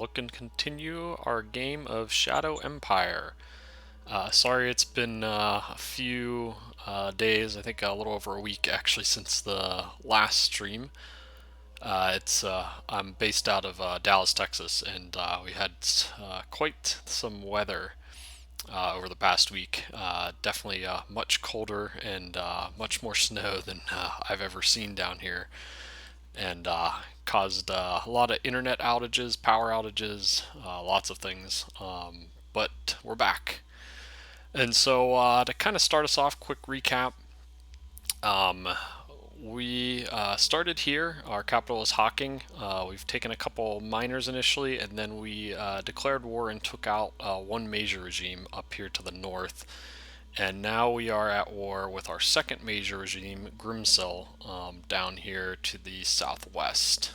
Look and continue our game of Shadow Empire. Sorry it's been a few days, I think a little over a week actually since the last stream. I'm based out of Dallas, Texas, and we had quite some weather over the past week. Definitely much colder and much more snow than I've ever seen down here, and caused a lot of internet outages, power outages, lots of things. But we're back. And so to kind of start us off, quick recap. Um, we started here. Our capital was Hawking. We've taken a couple miners initially, and then we declared war and took out one major regime up here to the north. And now we are at war with our second major regime, Grimsel, down here to the southwest,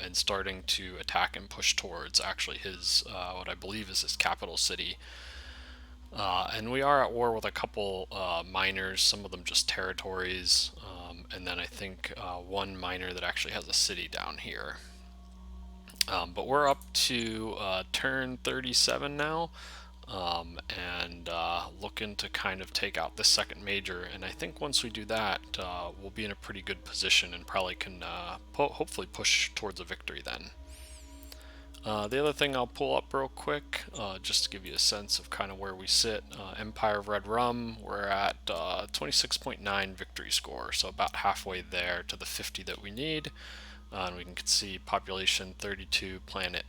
and starting to attack and push towards actually his, what I believe is his capital city. And we are at war with a couple miners, some of them just territories, and then I think one miner that actually has a city down here. But we're up to turn 37 now, and looking to kind of take out this second major. And I think once we do that, we'll be in a pretty good position and probably can hopefully push towards a victory then. The other thing I'll pull up real quick, just to give you a sense of kind of where we sit. Empire of Red Rum, we're at 26.9 victory score, so about halfway there to the 50 that we need. And we can see population 32, planet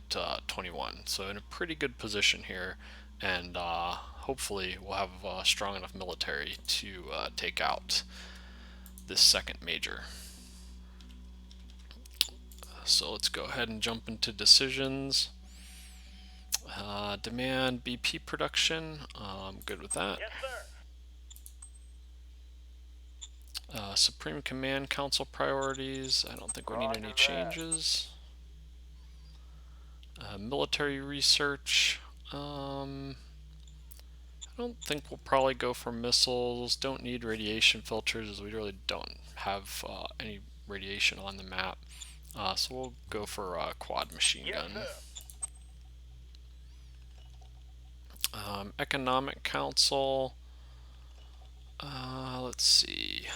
21. So in a pretty good position here, and hopefully we'll have a strong enough military to take out this second major. So let's go ahead and jump into decisions. Demand BP production. I'm good with that. Yes, sir. Supreme Command Council priorities. I don't think we need any changes. Military research. I don't think we'll probably go for missiles. Don't need radiation filters as we really don't have any radiation on the map. So we'll go for a quad machine Yes, gun. sir. Economic Council. Let's see.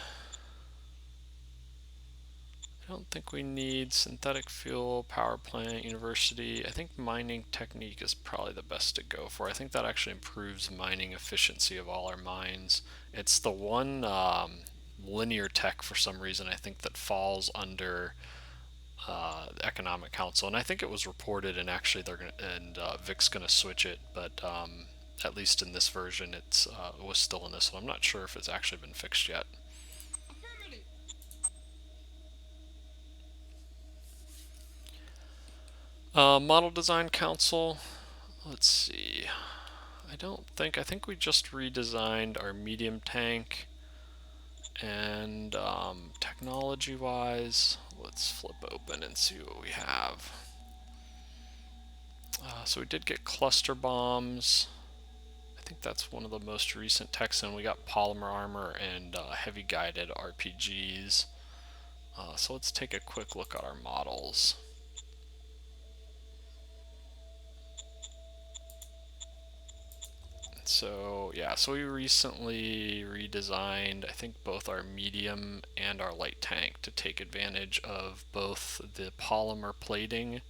I don't think we need synthetic fuel, power plant, university. I think mining technique is probably the best to go for. I think that actually improves mining efficiency of all our mines. It's the one linear tech for some reason I think that falls under the Economic Council, and I think it was reported, and actually they're gonna and Vic's gonna switch it, but at least in this version it was still in this one. I'm not sure if it's actually been fixed yet. Model Design Council. Let's see. I think we just redesigned our medium tank. And technology wise, let's flip open and see what we have. So we did get cluster bombs. I think that's one of the most recent techs, and we got polymer armor and heavy guided RPGs. So let's take a quick look at our models. So yeah, so we recently redesigned, I think, both our medium and our light tank to take advantage of both the polymer plating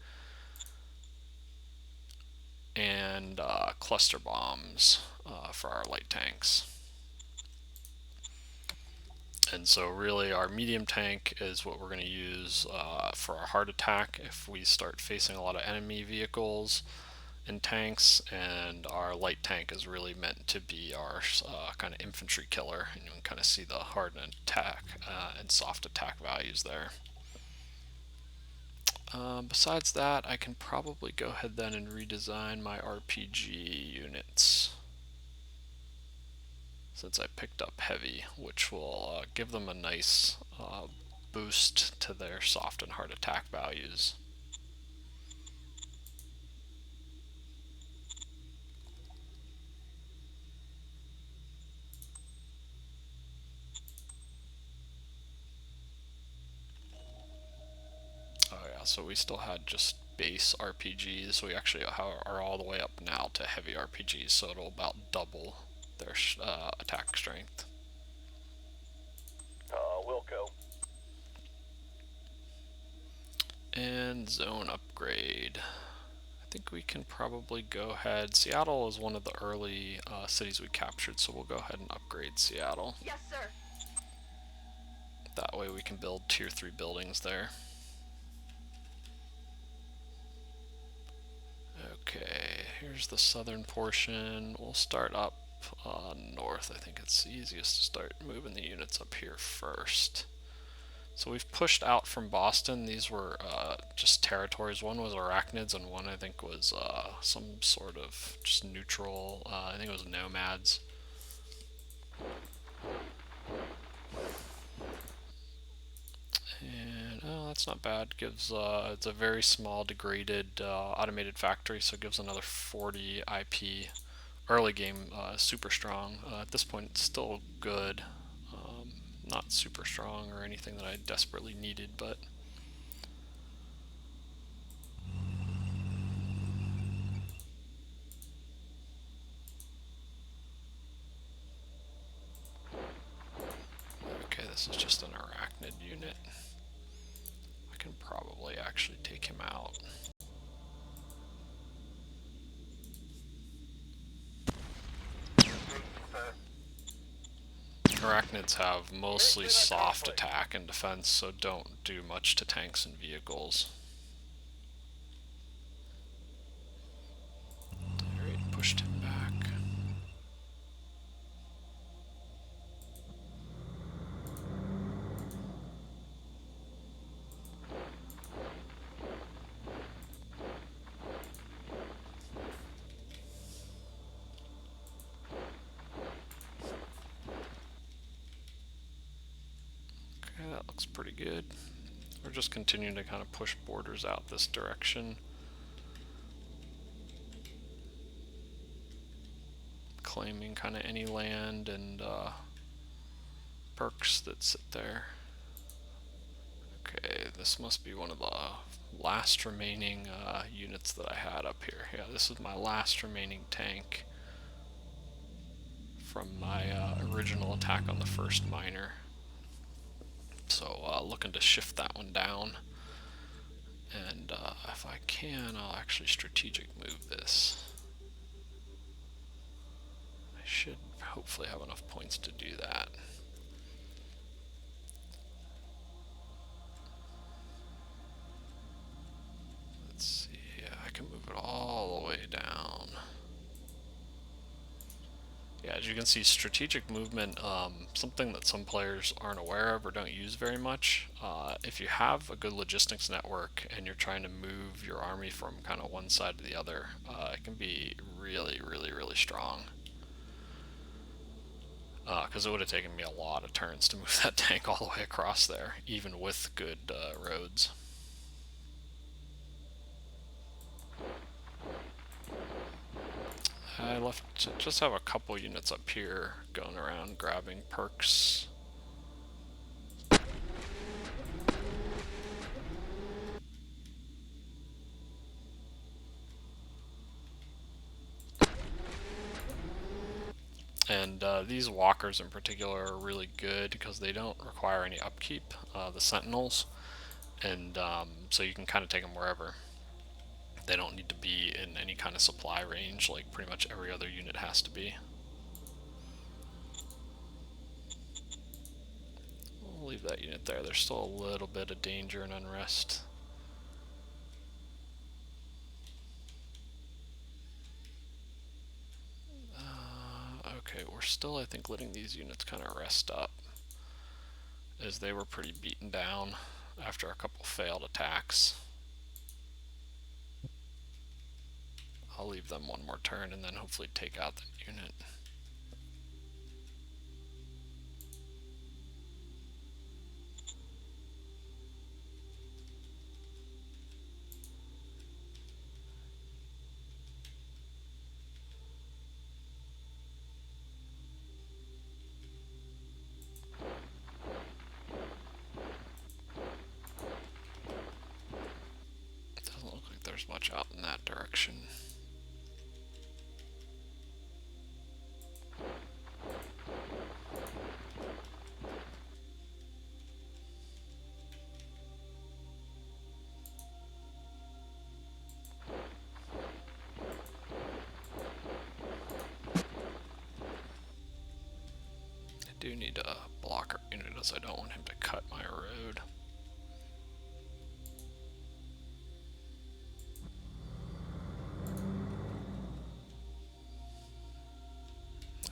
and cluster bombs for our light tanks. And so really our medium tank is what we're going to use for our heart attack if we start facing a lot of enemy vehicles and tanks, and our light tank is really meant to be our kind of infantry killer, and you can kind of see the hard attack and soft attack values there. Besides that, I can probably go ahead then and redesign my RPG units, since I picked up heavy, which will give them a nice boost to their soft and hard attack values. Oh yeah, so we still had just base RPGs. We actually are all the way up now to heavy RPGs, so it'll about double their attack strength. Wilco. And zone upgrade. I think we can probably go ahead. Seattle is one of the early cities we captured, so we'll go ahead and upgrade Seattle. Yes, sir. That way we can build tier 3 buildings there. Okay, here's the southern portion. We'll start up north. I think it's easiest to start moving the units up here first. So we've pushed out from Boston. These were just territories. One was arachnids, and one I think was some sort of just neutral. I think it was nomads. And oh, that's not bad. Gives it's a very small degraded automated factory, so it gives another 40 IP. Early game, super strong. At this point, it's still good. Not super strong or anything that I desperately needed, but okay, this is just an arachnid unit. I can probably actually take him out. Arachnids have mostly soft attack and defense, so don't do much to tanks and vehicles. Alright, pushed him back. Okay, that looks pretty good. We're just continuing to kind of push borders out this direction. Claiming kind of any land and perks that sit there. Okay, this must be one of the last remaining units that I had up here. Yeah, this is my last remaining tank from my original attack on the first miner. So looking to shift that one down. And if I can, I'll actually strategic move this. I should hopefully have enough points to do that. Let's see, yeah, I can move it all the way down. Yeah, as you can see, strategic movement, something that some players aren't aware of or don't use very much. If you have a good logistics network and you're trying to move your army from kind of one side to the other, it can be really, really, really strong. Because it would have taken me a lot of turns to move that tank all the way across there, even with good roads. I just have a couple units up here going around grabbing perks. And these walkers in particular are really good because they don't require any upkeep, the sentinels, and so you can kind of take them wherever. They don't need to be in any kind of supply range like pretty much every other unit has to be. We'll leave that unit there. There's still a little bit of danger and unrest. Okay, we're still, I think, letting these units kind of rest up, as they were pretty beaten down after a couple failed attacks. I'll leave them one more turn and then hopefully take out that unit. March out in that direction. I do need a blocker unit as I don't want him to cut my road.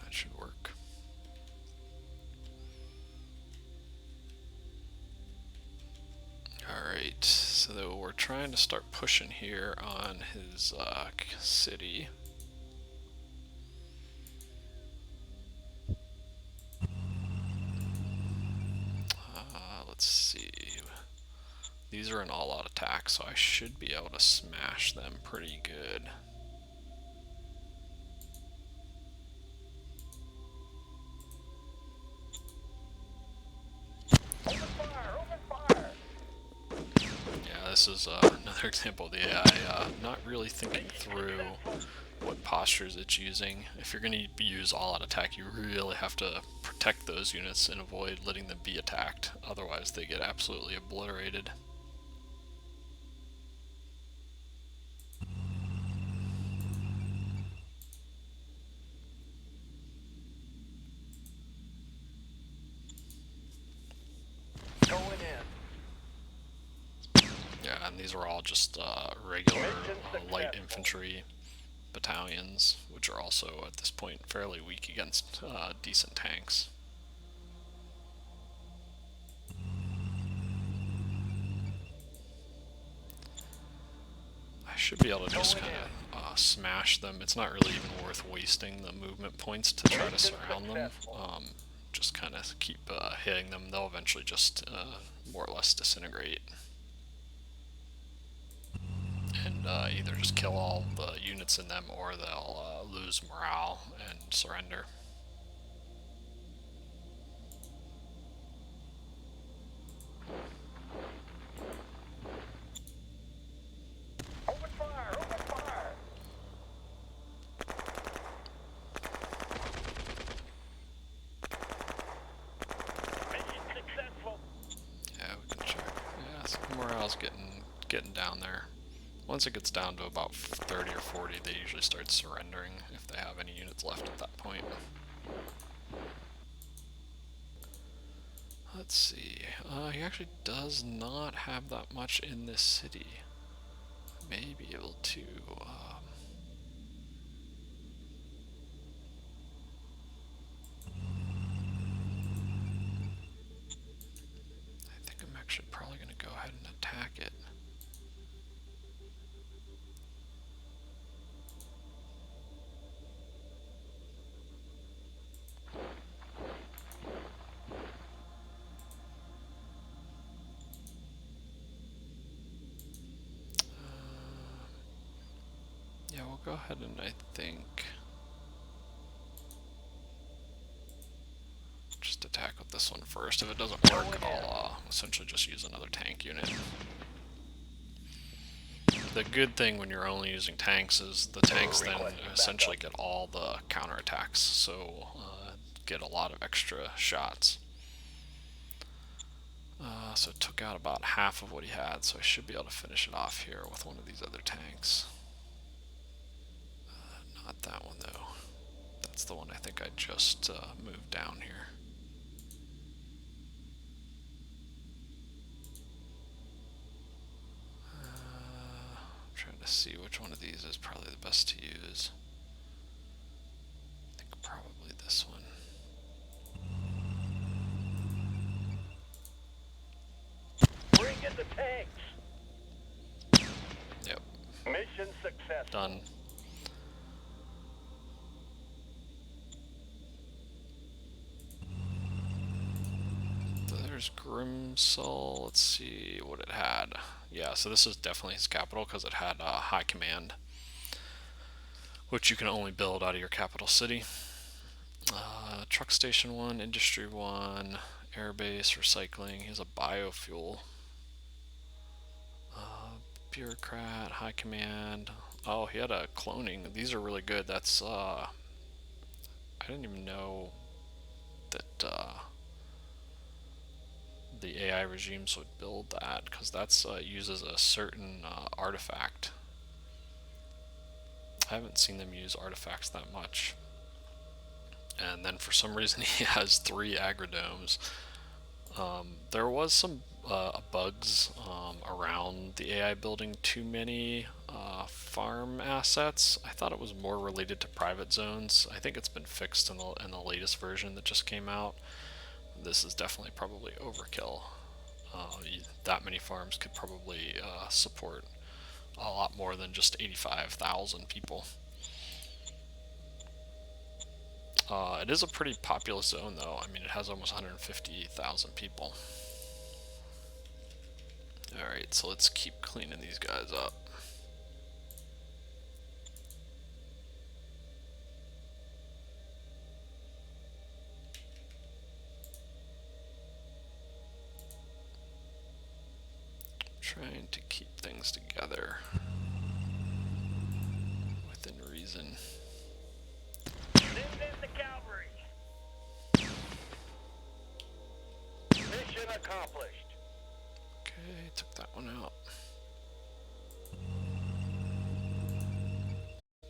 That should work. Alright, so we're trying to start pushing here on his city. Let's see. These are an all-out attack, so I should be able to smash them pretty good. Yeah, this is another example of the AI not really thinking through what postures it's using. If you're going to use all-out attack, you really have to protect those units and avoid letting them be attacked. Otherwise, they get absolutely obliterated. Yeah, and these are all just regular light infantry battalions, which are also at this point fairly weak against decent tanks. I should be able to just kind of smash them. It's not really even worth wasting the movement points to try to surround them. Just kind of keep hitting them. They'll eventually just more or less disintegrate. And either just kill all the units in them or they'll lose morale and surrender. Morale's getting down there. Once it gets down to about 30 or 40, they usually start surrendering if they have any units left at that point. Let's see. He actually does not have that much in this city. May be able to. I think I'm actually probably going to go ahead and attack it. Yeah, we'll go ahead and I think just attack with this one first. If it doesn't work, I'll essentially just use another tank unit. The good thing when you're only using tanks is the tanks then essentially get all the counterattacks, so get a lot of extra shots. So it took out about half of what he had, so I should be able to finish it off here with one of these other tanks. Not that one though. That's the one I think I just moved down here. I'm trying to see which one of these is probably the best to use. I think probably this one. Bring in the tanks. Yep. Mission success. Done. There's Grimsol. Let's see what it had. Yeah, so this is definitely his capital because it had high command, which you can only build out of your capital city. Truck station 1, industry 1, airbase, recycling. He has a biofuel. bureaucrat, high command. Oh, he had a cloning. These are really good. That's I didn't even know that the AI regimes would build that, because that's uses a certain artifact. I haven't seen them use artifacts that much. And then for some reason he has 3 agrodomes. There was some bugs around the AI building too many farm assets. I thought it was more related to private zones. I think it's been fixed in the latest version that just came out. This is definitely probably overkill. That many farms could probably support a lot more than just 85,000 people. It is a pretty populous zone, though. I mean, it has almost 150,000 people. Alright, so let's keep cleaning these guys up. Trying to keep things together within reason. Send in the cavalry. Mission accomplished. Okay, took that one out.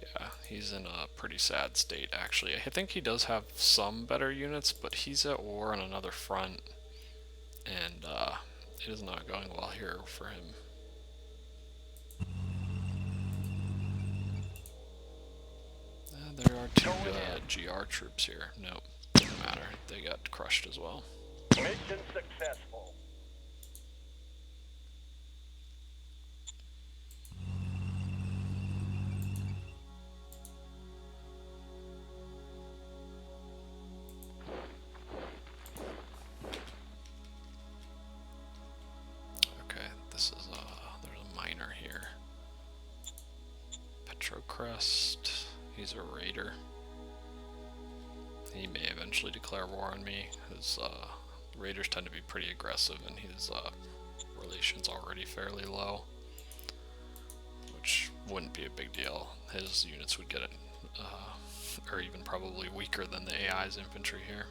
Yeah, he's in a pretty sad state, actually. I think he does have some better units, but he's at war on another front, and it is not going well here for him. There are 2 GR troops here. Nope, doesn't matter. They got crushed as well. Mission successful. Okay, this is there's a miner here. Petrocrest. He's a raider. He may eventually declare war on me. His raiders tend to be pretty aggressive, and his relation's already fairly low, which wouldn't be a big deal. His units would get it, or even probably weaker than the AI's infantry here.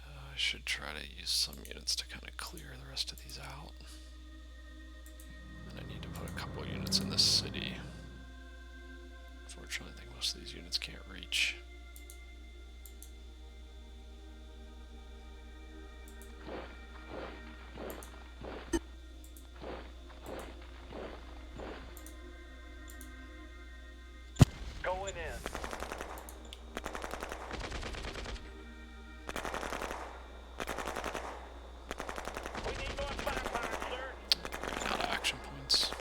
I should try to use some units to kind of clear the rest of these out. And I need to put a couple units in this city. Unfortunately, I think most of these units can't reach. Going in. We need more firepower, sir. Running out of action points.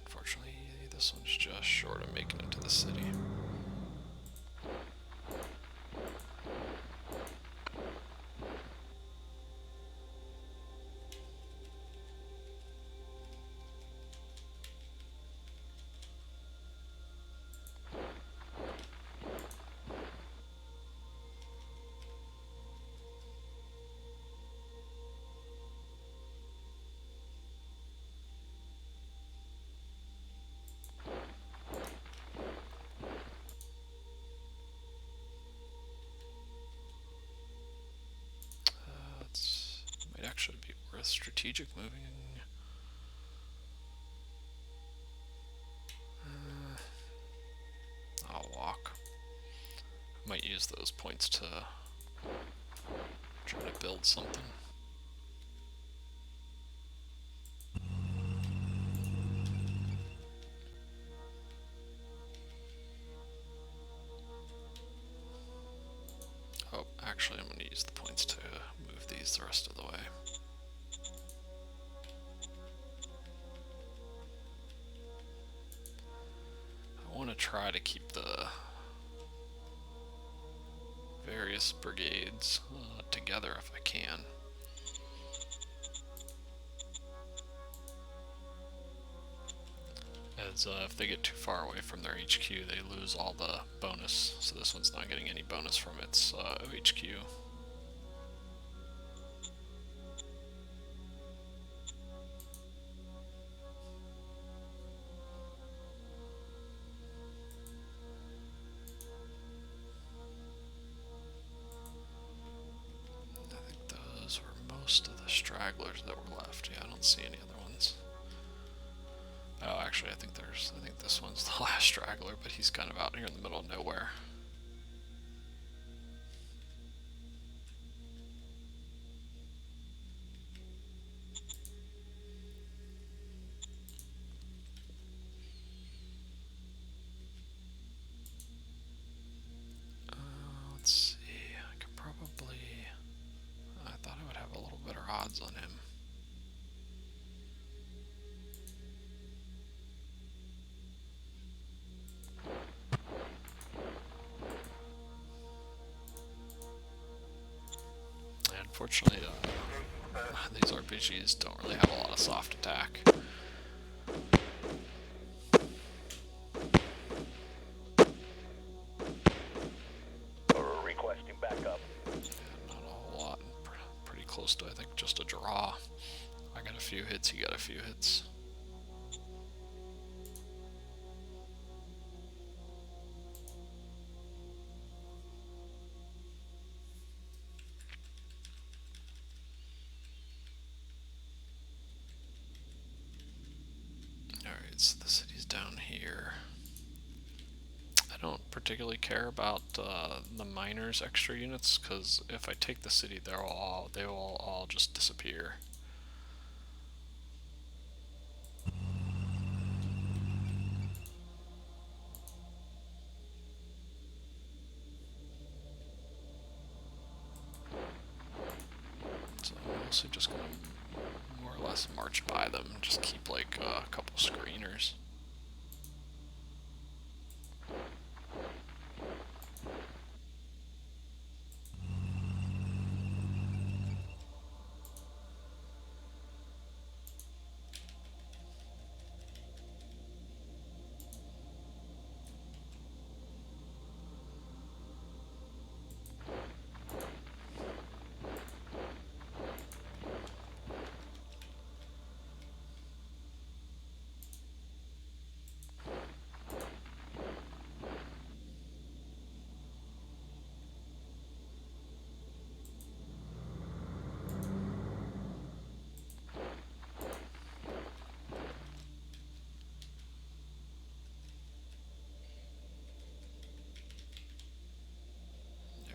Unfortunately, this one's just short of making it to the city. Should it be worth strategic moving? I'll walk. Might use those points to try to build something. Oh, actually I'm going to use the points to move these the rest of the way. I want to try to keep the various brigades together if I can. As if they get too far away from their HQ, they lose all the bonus. So this one's not getting any bonus from its HQ. I think those were most of the stragglers that were left. Yeah, I don't see any other ones. Oh, actually, I think this one's the last straggler, but he's kind of out here in the middle of nowhere. Let's see. I could probably. I thought I would have a little better odds on him. Unfortunately, these RPGs don't really have a lot of soft attack. Requesting backup. Not a whole lot. Pretty close to, I think, just a draw. I got a few hits, he got a few hits. Alright, so the city's down here. I don't particularly care about the miners' extra units, because if I take the city, they will all just disappear. So I'm mostly just going to more or less march by them and just keep like a couple screeners.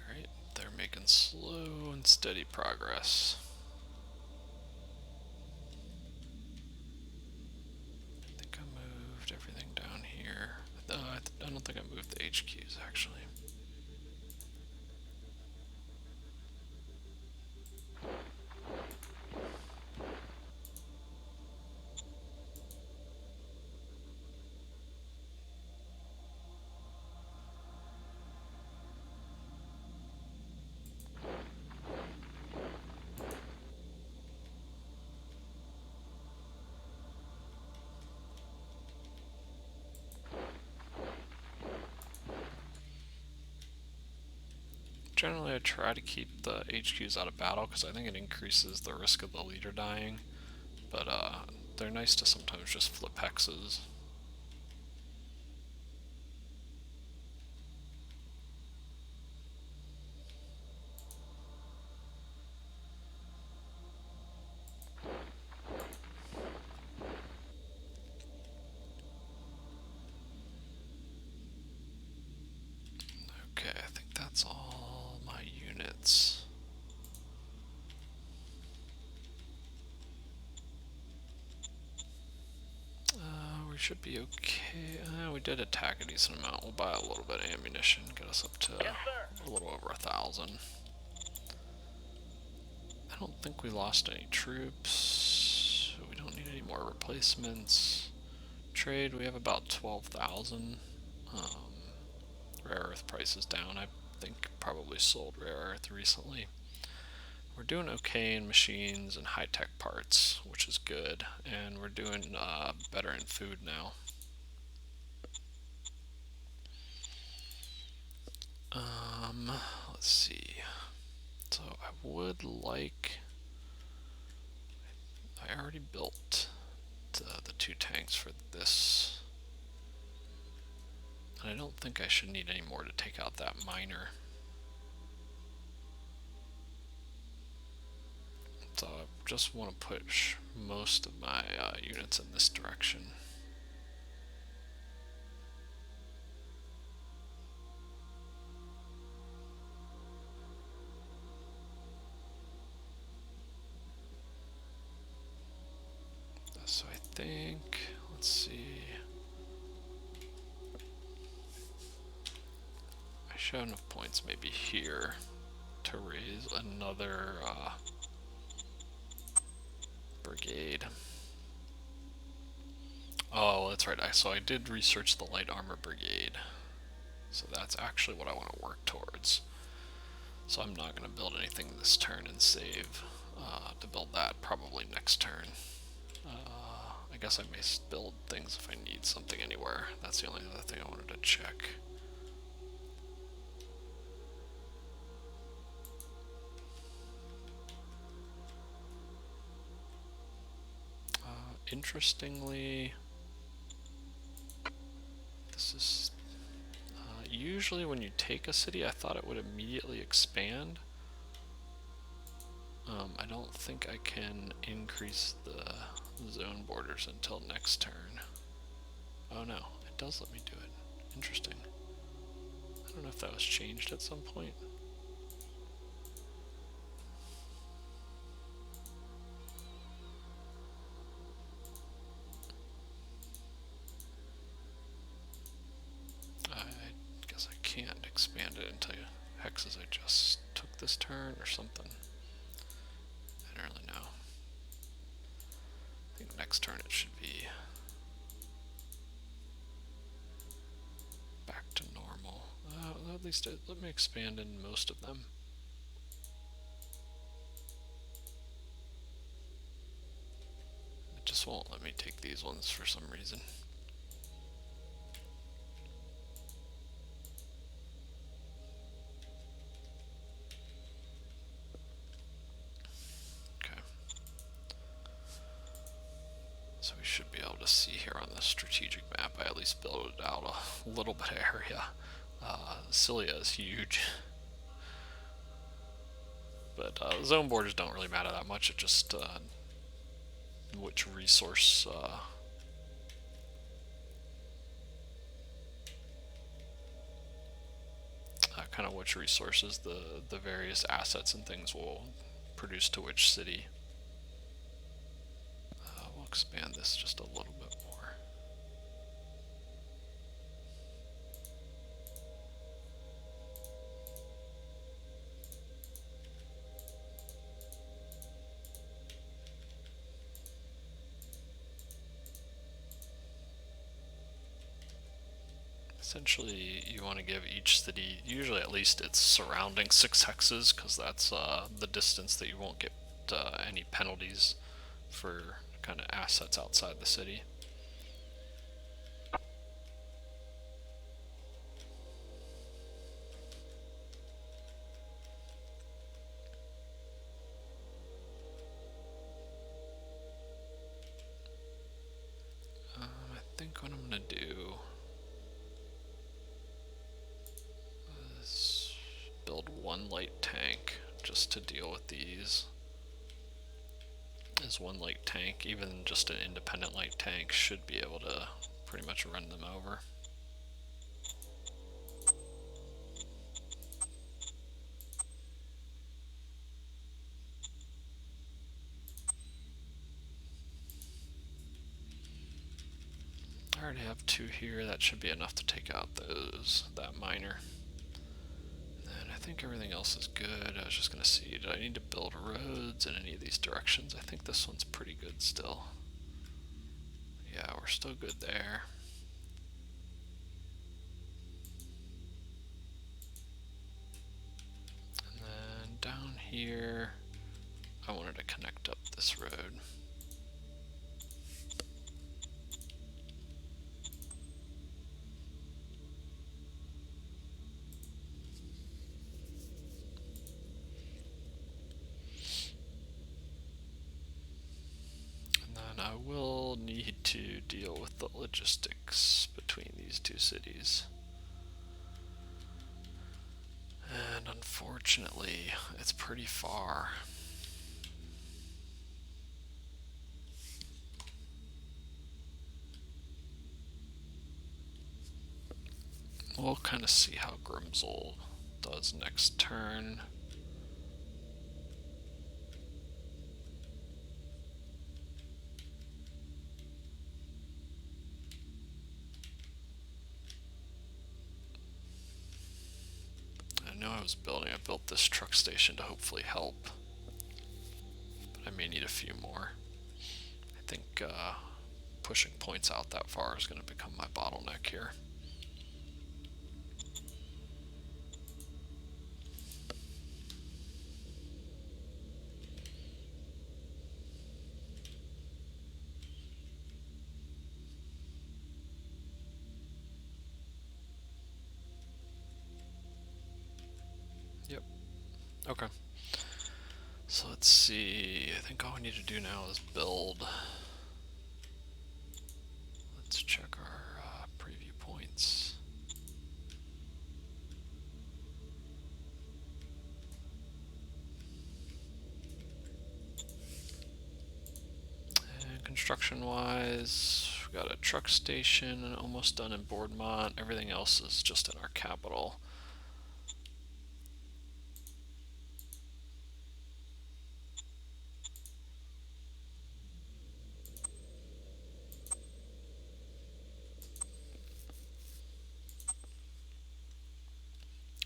Alright, they're making slow and steady progress. I think I moved everything down here. I don't think I moved the HQs actually. Generally, I try to keep the HQs out of battle because I think it increases the risk of the leader dying, but they're nice to sometimes just flip hexes. we should be okay. We did attack a decent amount. We'll buy a little bit of ammunition, get us up to Yes, sir. a little over 1,000. I don't think we lost any troops. We don't need any more replacements. Trade, we have about 12,000. Rare earth price is down. I think probably sold rare earth recently. We're doing okay in machines and high-tech parts, which is good, and we're doing better in food now. Let's see. So I would like. I already built the 2 tanks for this, and I don't think I should need any more to take out that miner. So I just want to push most of my units in this direction. So I think, let's see. I should have enough points maybe here to raise another brigade. Oh, that's right. So I did research the light armor brigade. So that's actually what I want to work towards. So I'm not going to build anything this turn and save to build that probably next turn. I guess I may build things if I need something anywhere. That's the only other thing I wanted to check. Interestingly, this is usually when you take a city, I thought it would immediately expand. I don't think I can increase the zone borders until next turn. Oh no, it does let me do it. Interesting. I don't know if that was changed at some point. I guess I can't expand it until hexes I just took this turn or something. I don't really know. I think next turn it should be back to normal. At least let me expand in most of them. It just won't let me take these ones for some reason. Okay. So we should be able to see here on the strategic map. I at least built out a little bit of area. Cilia is huge. But zone borders don't really matter that much. It just which resource kind of which resources the various assets and things will produce to which city. We'll expand this just a little bit more. Essentially, you want to give each city, usually at least its surrounding 6 hexes, because that's the distance that you won't get any penalties for kind of assets outside the city. I think what I'm going to do is build 1 light tank just to deal with these. Is 1 light tank, even just an independent light tank, should be able to pretty much run them over. I already have 2 here. That should be enough to take out that miner. And I think everything else is good. I was just gonna see, did I need to build roads in any of these directions? I think this one's pretty good still. Yeah, we're still good there. And then down here, I wanted to connect up this road. I will need to deal with the logistics between these 2 cities. And unfortunately, it's pretty far. We'll kind of see how Grimsel does next turn. I know I built this truck station to hopefully help, but I may need a few more. I think pushing points out that far is going to become my bottleneck here. Yep. Okay. So let's see. I think all we need to do now is build. Let's check our preview points. And construction-wise, we got a truck station almost done in Boardmont. Everything else is just in our capital.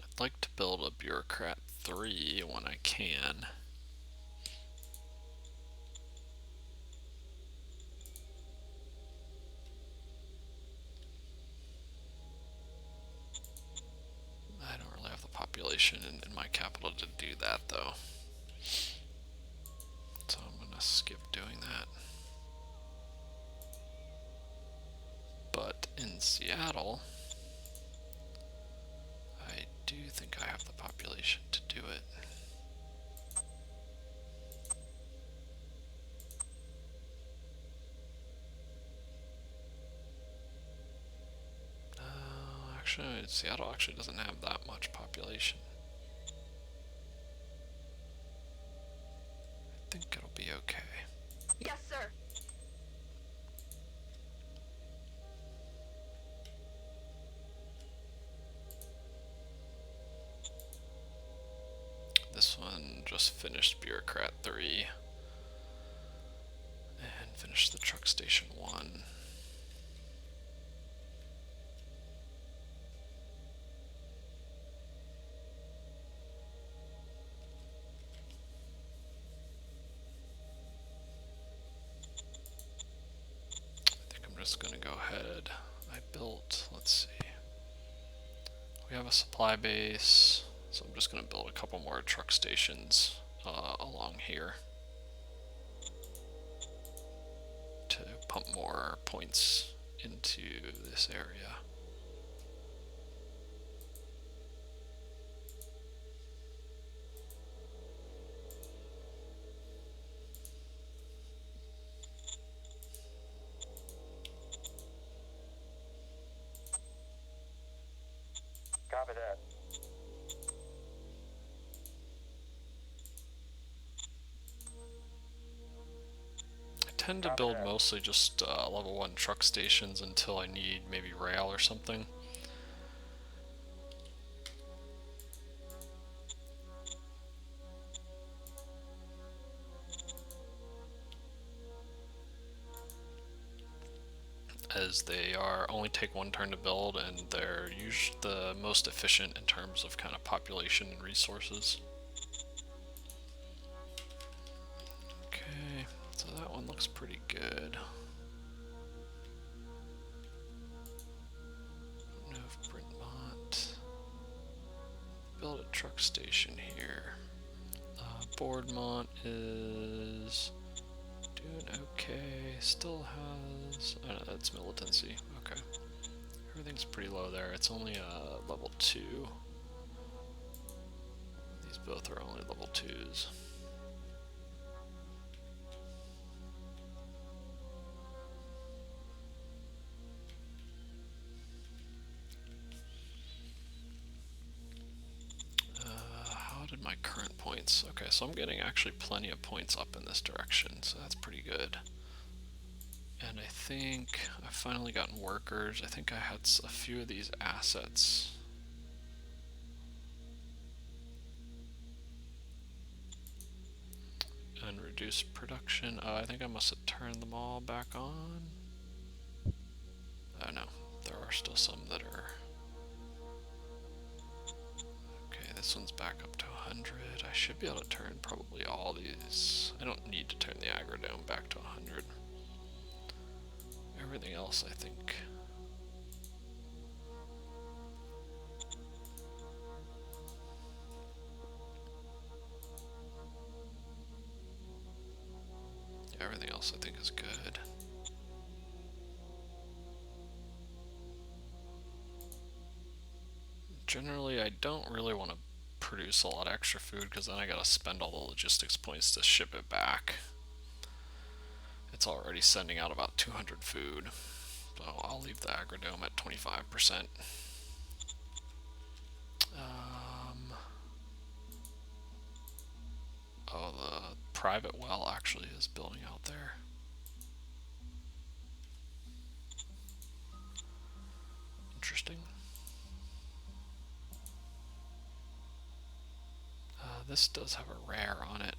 I'd like to build a bureaucrat 3 when I can. I don't really have the population in my capital to do that though. So I'm gonna skip doing that. But in Seattle, I do think I have the population to do it. Actually, Seattle actually doesn't have that much population. I think it'll be okay. Yes, sir. This one just finished bureaucrat 3 and finished the truck station 1. Just gonna go ahead. I built, let's see, we have a supply base, so I'm just gonna build a couple more truck stations along here to pump more points into this area. Copy that. I tend to build mostly just level 1 truck stations until I need maybe rail or something. as they are only take 1 turn to build, and they're usually the most efficient in terms of kind of population and resources. Okay, so that one looks pretty good. Remove Brentmont. Build a truck station here. Boardmont is doing okay. Still has... oh no, that's militancy. Okay. Everything's pretty low there. It's only level 2. These both are only level 2s. How did my current points? Okay, so I'm getting actually plenty of points up in this direction, so that's pretty good. And I think I've finally gotten workers. I think I had a few of these assets. And reduce production. I think I must have turned them all back on. Oh no, there are still some that are... okay, this one's back up to 100. I should be able to turn probably all these. I don't need to turn the agrodome back to 100. Everything else, I think. Everything else, I think, is good. Generally, I don't really want to produce a lot of extra food because then I gotta spend all the logistics points to ship it back. It's already sending out about 200 food, so I'll leave the agrodome at 25%. Oh, the private well actually is building out there. Interesting. This does have a rare on it.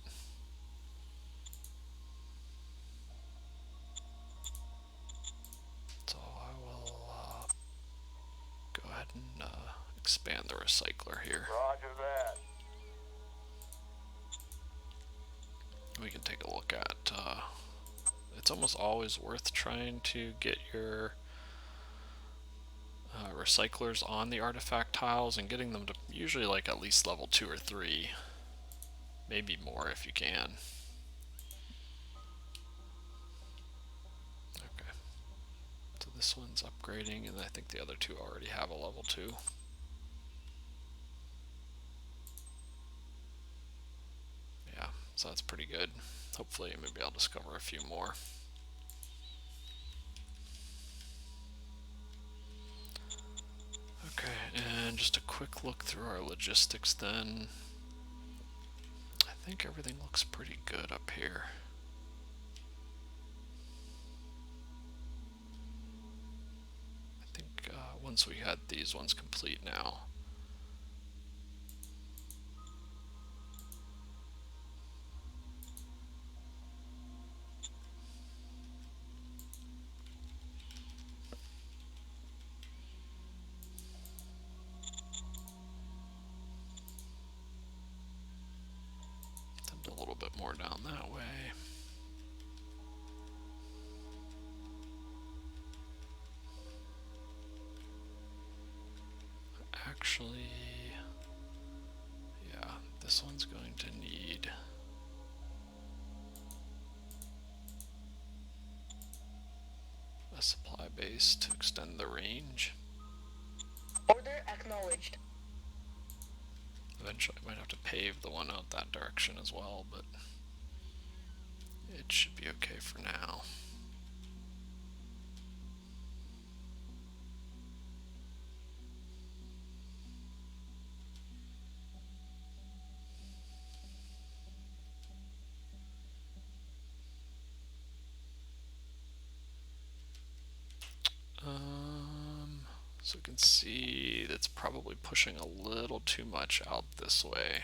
So I will go ahead and expand the recycler here. Roger that. We can take a look at... it's almost always worth trying to get your recyclers on the artifact tiles and getting them to usually like at least level 2 or 3. Maybe more if you can. Okay. So this one's upgrading, and I think the other two already have a level 2. Yeah, so that's pretty good. Hopefully maybe I'll discover a few more. Okay, and just a quick look through our logistics then. I think everything looks pretty good up here. I think once we had these ones complete now. A little bit more down that way. Actually, yeah, this one's going to need a supply base to extend the range. Order acknowledged. Eventually I might have to pave the one out that direction as well, but it should be okay for now. So you can see that's probably pushing a little too much out this way.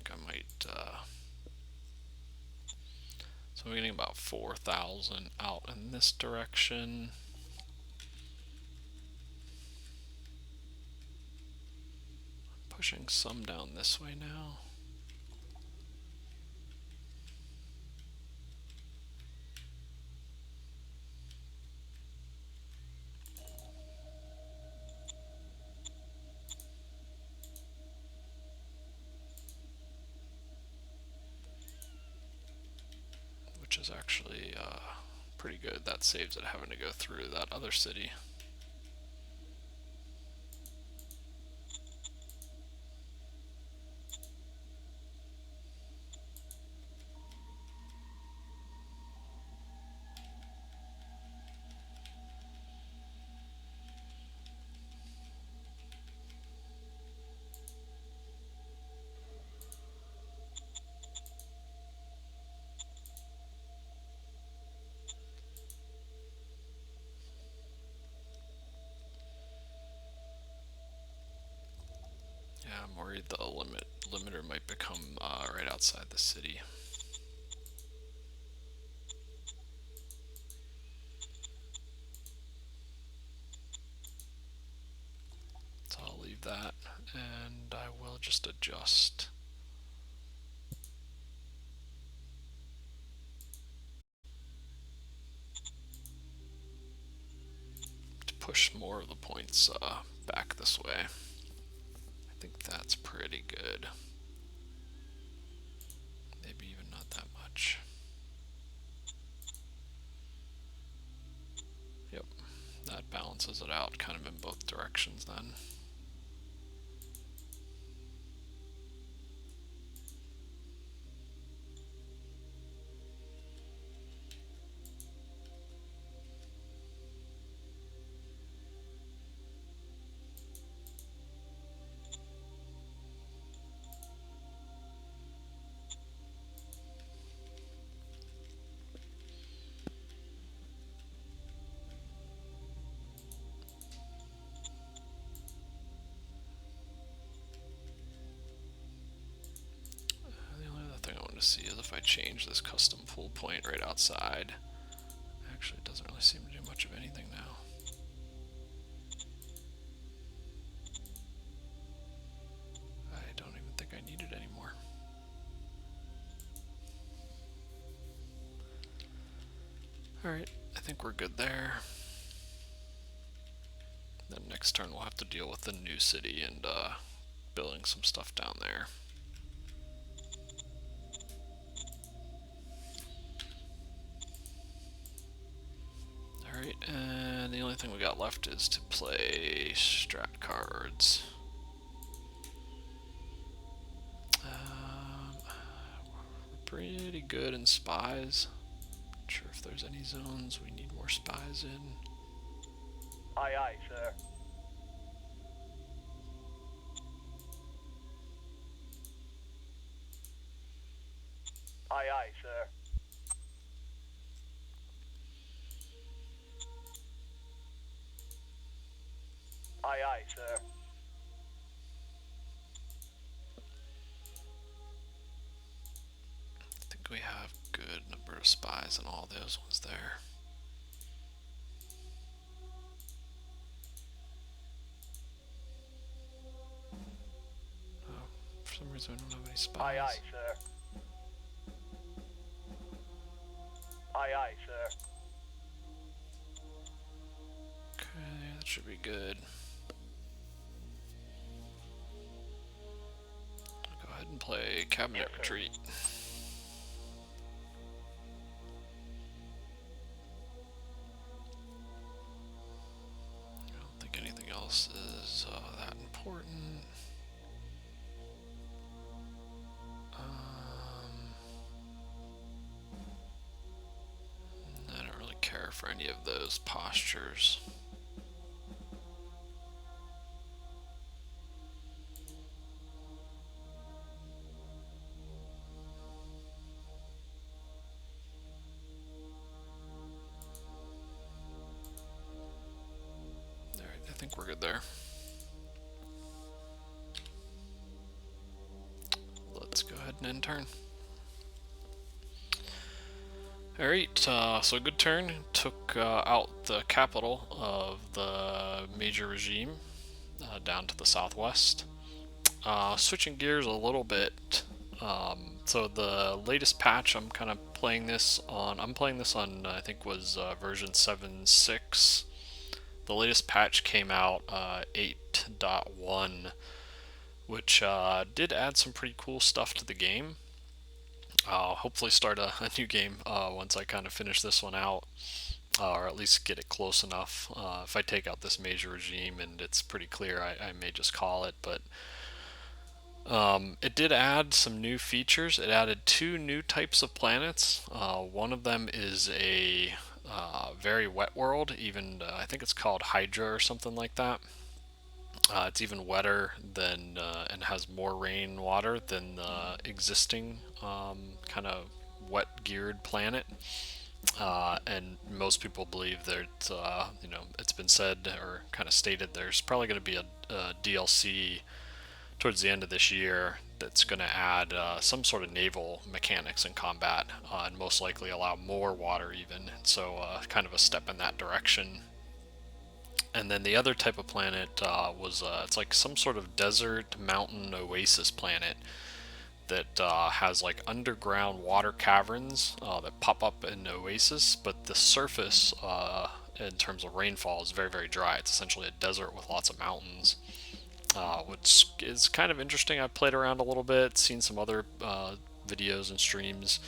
think I might. So I'm getting about 4,000 out in this direction. Pushing some down this way now. Which is actually pretty good. That saves it having to go through that other city. Yeah, I'm worried the limiter might become right outside the city. So I'll leave that, and I will just adjust. To push more of the points back this way. I think that's pretty good. Maybe even not that much. Yep, that balances it out kind of in both directions then. See is if I change this custom pull point right outside. Actually, it doesn't really seem to do much of anything now. I don't even think I need it anymore. Alright, I think we're good there. Then next turn we'll have to deal with the new city and building some stuff down there. Alright, and the only thing we got left is to play strat cards. We're pretty good in spies. Not sure if there's any zones we need more spies in. Aye, aye, sir. Aye, aye, sir. Aye, aye, sir. I think we have good number of spies and all those ones there. Oh, for some reason we don't have any spies. Aye, aye, sir. Aye, aye, sir. Okay, that should be good. I'll go ahead and play Cabinet Retreat. I don't think anything else is that important. I don't really care for any of those postures. Alright, I think we're good there. Let's go an end turn. Alright, so good turn. Took out the capital of the major regime down to the southwest. Switching gears a little bit. So the latest patch I'm kind of playing this on, I think was version 7.6. The latest patch came out 8.1, which did add some pretty cool stuff to the game. I'll hopefully start a new game once I kind of finish this one out, or at least get it close enough. If I take out this major regime and it's pretty clear, I may just call it, but it did add some new features. It added 2 new types of planets. One of them is a very wet world, even I think it's called Hydra or something like that. It's even wetter than and has more rain water than the existing kind of wet geared planet. And most people believe that it's been said or kind of stated there's probably going to be a DLC towards the end of this year that's going to add some sort of naval mechanics in combat, and most likely allow more water even. So kind of a step in that direction. And then the other type of planet was it's like some sort of desert mountain oasis planet that has like underground water caverns that pop up in the oasis, but the surface in terms of rainfall is very, very dry. It's essentially a desert with lots of mountains, which is kind of interesting. I've played around a little bit, seen some other videos and streams,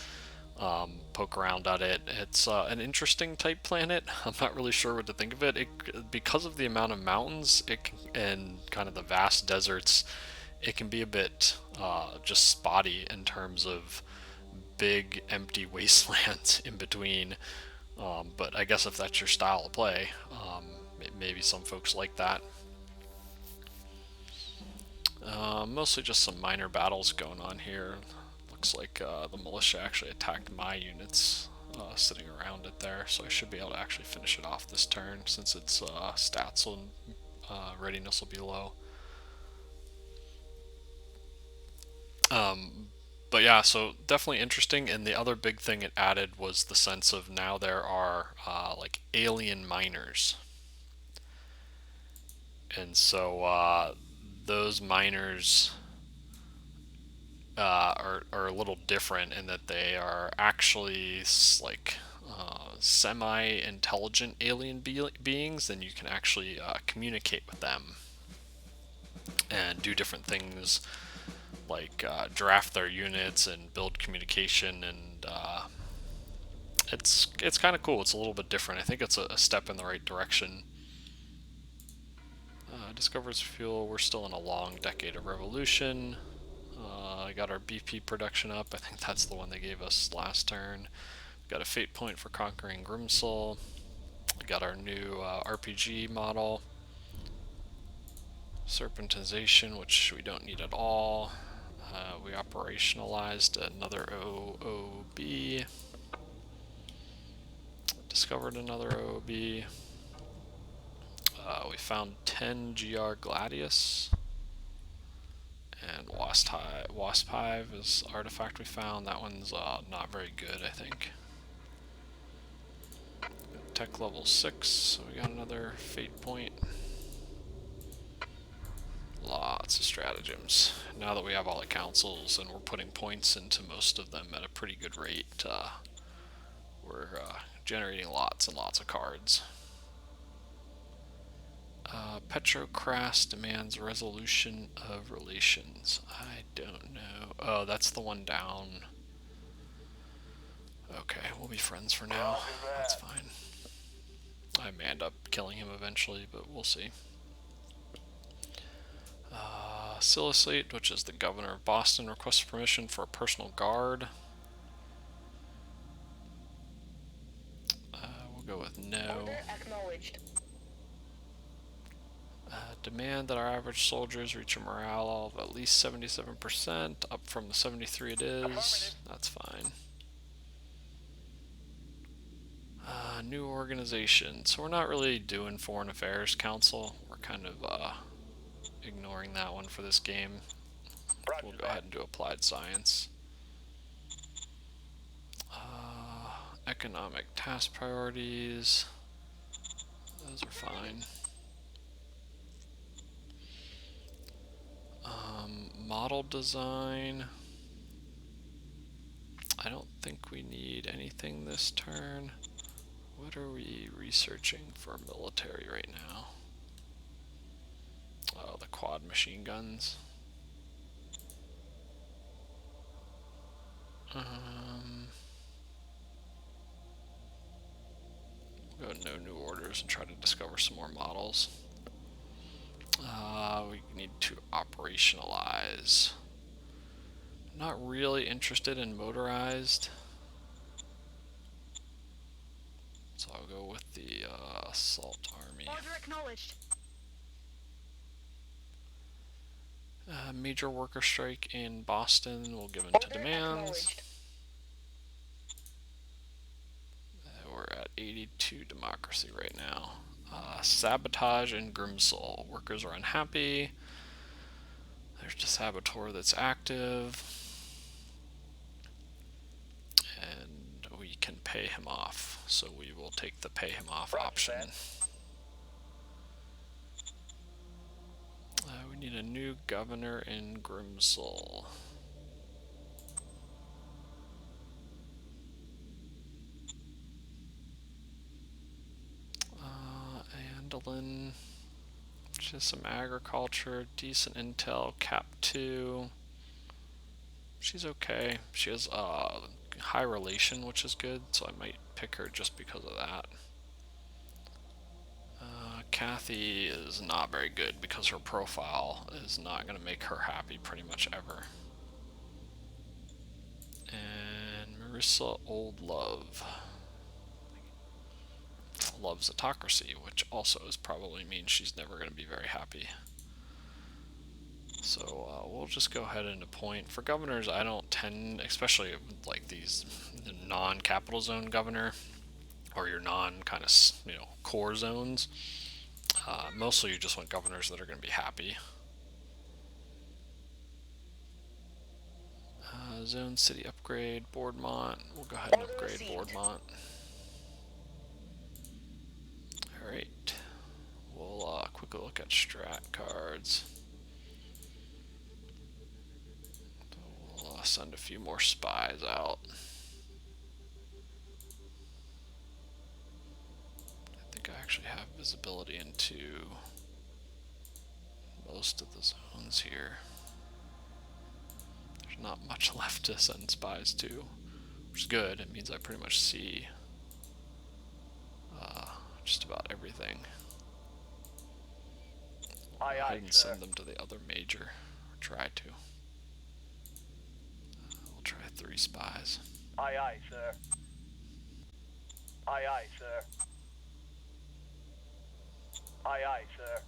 poke around at it. It's an interesting type planet. I'm not really sure what to think of it. Because of the amount of mountains and kind of the vast deserts, it can be a bit just spotty in terms of big empty wastelands in between. But I guess if that's your style of play, maybe some folks like that. Mostly just some minor battles going on here. Looks like the militia actually attacked my units sitting around it there, so I should be able to actually finish it off this turn since its stats and readiness will be low. But yeah, so definitely interesting. And the other big thing it added was the sense of now there are like alien miners, and so those miners are a little different in that they are actually like semi-intelligent alien beings, and you can actually communicate with them and do different things like draft their units and build communication, and it's kind of cool. It's a little bit different. I think it's a step in the right direction. Discovers fuel. We're still in a long decade of revolution. I got our BP production up. I think that's the one they gave us last turn. Got a fate point for conquering Grimsoul. We got our new RPG model. Serpentization, which we don't need at all. We operationalized another OOB. Discovered another OOB. We found 10 GR Gladius. And Wasp Hive is artifact we found. That one's not very good, I think. Tech level 6, so we got another fate point. Lots of stratagems. Now that we have all the councils and we're putting points into most of them at a pretty good rate, we're generating lots and lots of cards. Petrocrast demands resolution of relations. I don't know. Oh, that's the one down. Okay, we'll be friends for now. That's fine. I may end up killing him eventually, but we'll see. Silicate, which is the governor of Boston, requests permission for a personal guard. We'll go with no. Order acknowledged. Demand that our average soldiers reach a morale of at least 77%, up from the 73 it is. That's fine. New organization. So we're not really doing Foreign Affairs Council. We're kind of ignoring that one for this game. We'll go ahead and do Applied Science. economic task priorities. Those are fine. Model design. I don't think we need anything this turn. What are we researching for military right now? Oh, the quad machine guns. We'll go no new orders and try to discover some more models. We need to operationalize. Not really interested in motorized. So I'll go with the assault army. Order acknowledged. Major worker strike in Boston will give in to demands. We're at 82 democracy right now. Sabotage in Grimsol. Workers are unhappy. There's the saboteur that's active. And we can pay him off. So we will take the pay him off option. We need a new governor in Grimsol. Andelin. Just some agriculture, decent intel, cap 2. She's okay. She has high relation, which is good, so I might pick her just because of that. Kathy is not very good because her profile is not going to make her happy pretty much ever. And Marissa Old Love. Loves autocracy, which also is probably means she's never going to be very happy. So we'll just go ahead and appoint. For governors, I don't tend, especially like these non-capital zone governor, or your non-kind of core zones, mostly you just want governors that are going to be happy. Zone city upgrade, Boardmont. We'll go ahead and upgrade Boardmont. Alright. We'll quickly look at strat cards. We'll send a few more spies out. I think I actually have visibility into most of the zones here. There's not much left to send spies to, which is good. It means I pretty much see just about everything. Aye, Go aye, ahead and sir. send them to the other major, or try to. We'll try 3 spies. Aye, aye, sir. Aye, aye, sir. Aye, aye, sir.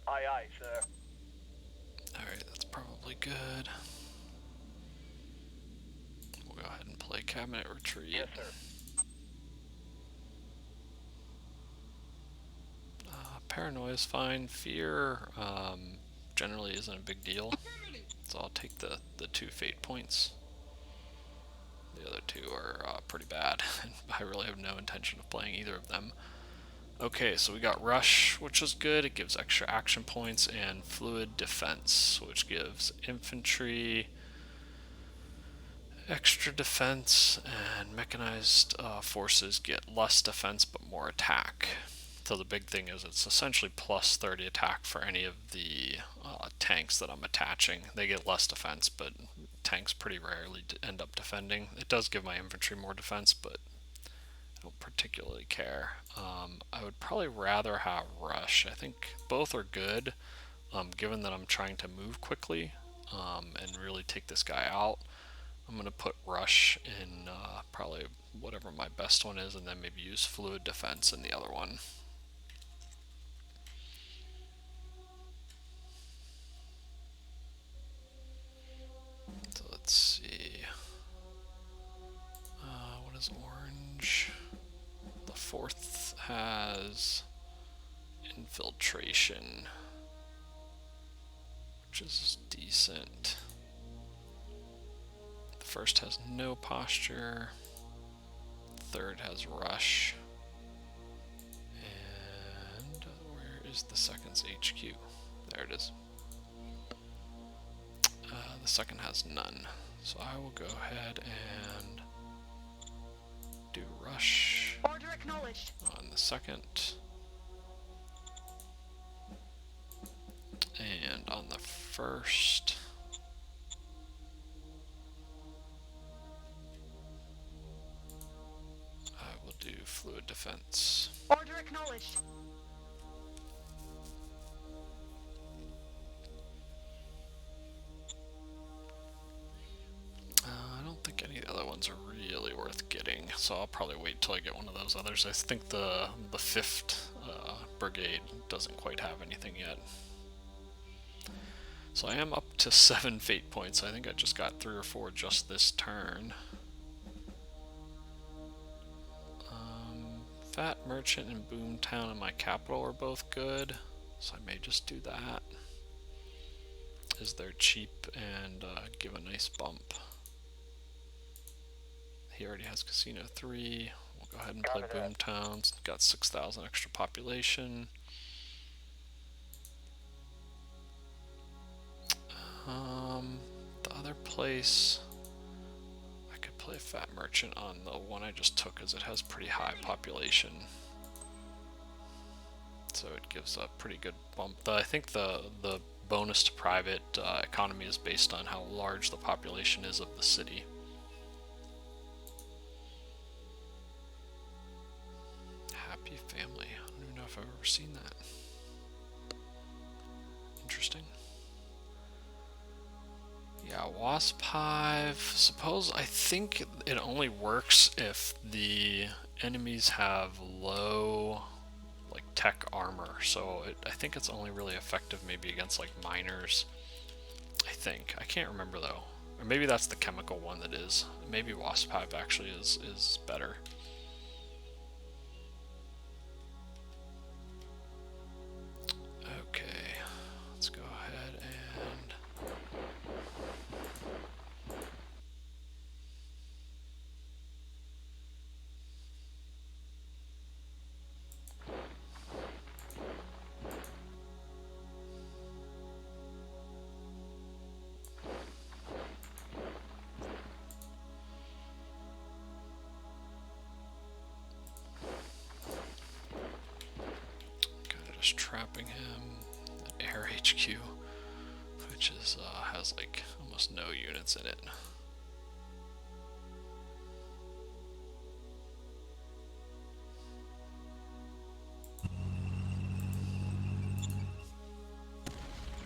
Aye, aye, sir. Alright, that's probably good. We'll go ahead and play cabinet retreat. Yes, sir. Paranoia is fine. Fear generally isn't a big deal. So I'll take the 2 fate points. The other 2 are pretty bad. I really have no intention of playing either of them. Okay, so we got Rush, which is good. It gives extra action points, and Fluid Defense, which gives infantry extra defense, and mechanized forces get less defense but more attack. So the big thing is it's essentially plus 30 attack for any of the tanks that I'm attaching. They get less defense, but tanks pretty rarely end up defending. It does give my infantry more defense, but I don't particularly care. I would probably rather have Rush. I think both are good, given that I'm trying to move quickly and really take this guy out. I'm going to put Rush in probably whatever my best one is, and then maybe use Fluid Defense in the other one. So let's see. What is orange? The 4th has infiltration, which is decent. The first has no posture. Third has rush. And where is the second's HQ? There it is. The second has none. So I will go ahead and do rush Order acknowledged. on the second. And on the first, I will do fluid defense. Order acknowledged. I don't think any of the other ones are really worth getting, so I'll probably wait till I get one of those others. I think the 5th brigade doesn't quite have anything yet. So I am up to 7 fate points. I think I just got 3 or 4 just this turn. Fat Merchant and Boomtown in my capital are both good, so I may just do that, as they're cheap and give a nice bump. He already has Casino 3. We'll go ahead and play Boomtown. It's got 6,000 extra population. The other place, I could play Fat Merchant on the one I just took, as it has pretty high population. So it gives a pretty good bump. I think the bonus to private economy is based on how large the population is of the city. Happy Family. I don't even know if I've ever seen that. Interesting. Yeah, Wasp Hive. I think it only works if the enemies have low like tech armor. So I think it's only really effective maybe against like miners. I think. I can't remember though. Or maybe that's the chemical one that is. Maybe Wasp Hive actually is better. Okay, let's go ahead and just trapping him at Air HQ, which is has like almost no units in it.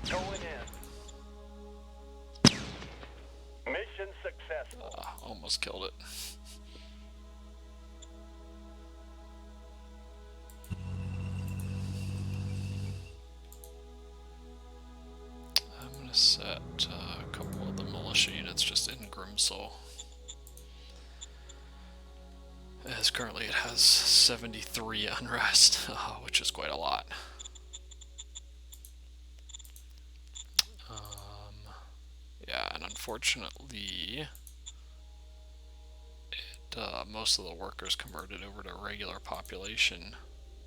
Going in. Mission successful. Almost killed it. I'm gonna set a couple of the militia units just in Grimsel, as currently it has 73 unrest, which is quite a lot. Yeah, and unfortunately, most of the workers converted over to regular population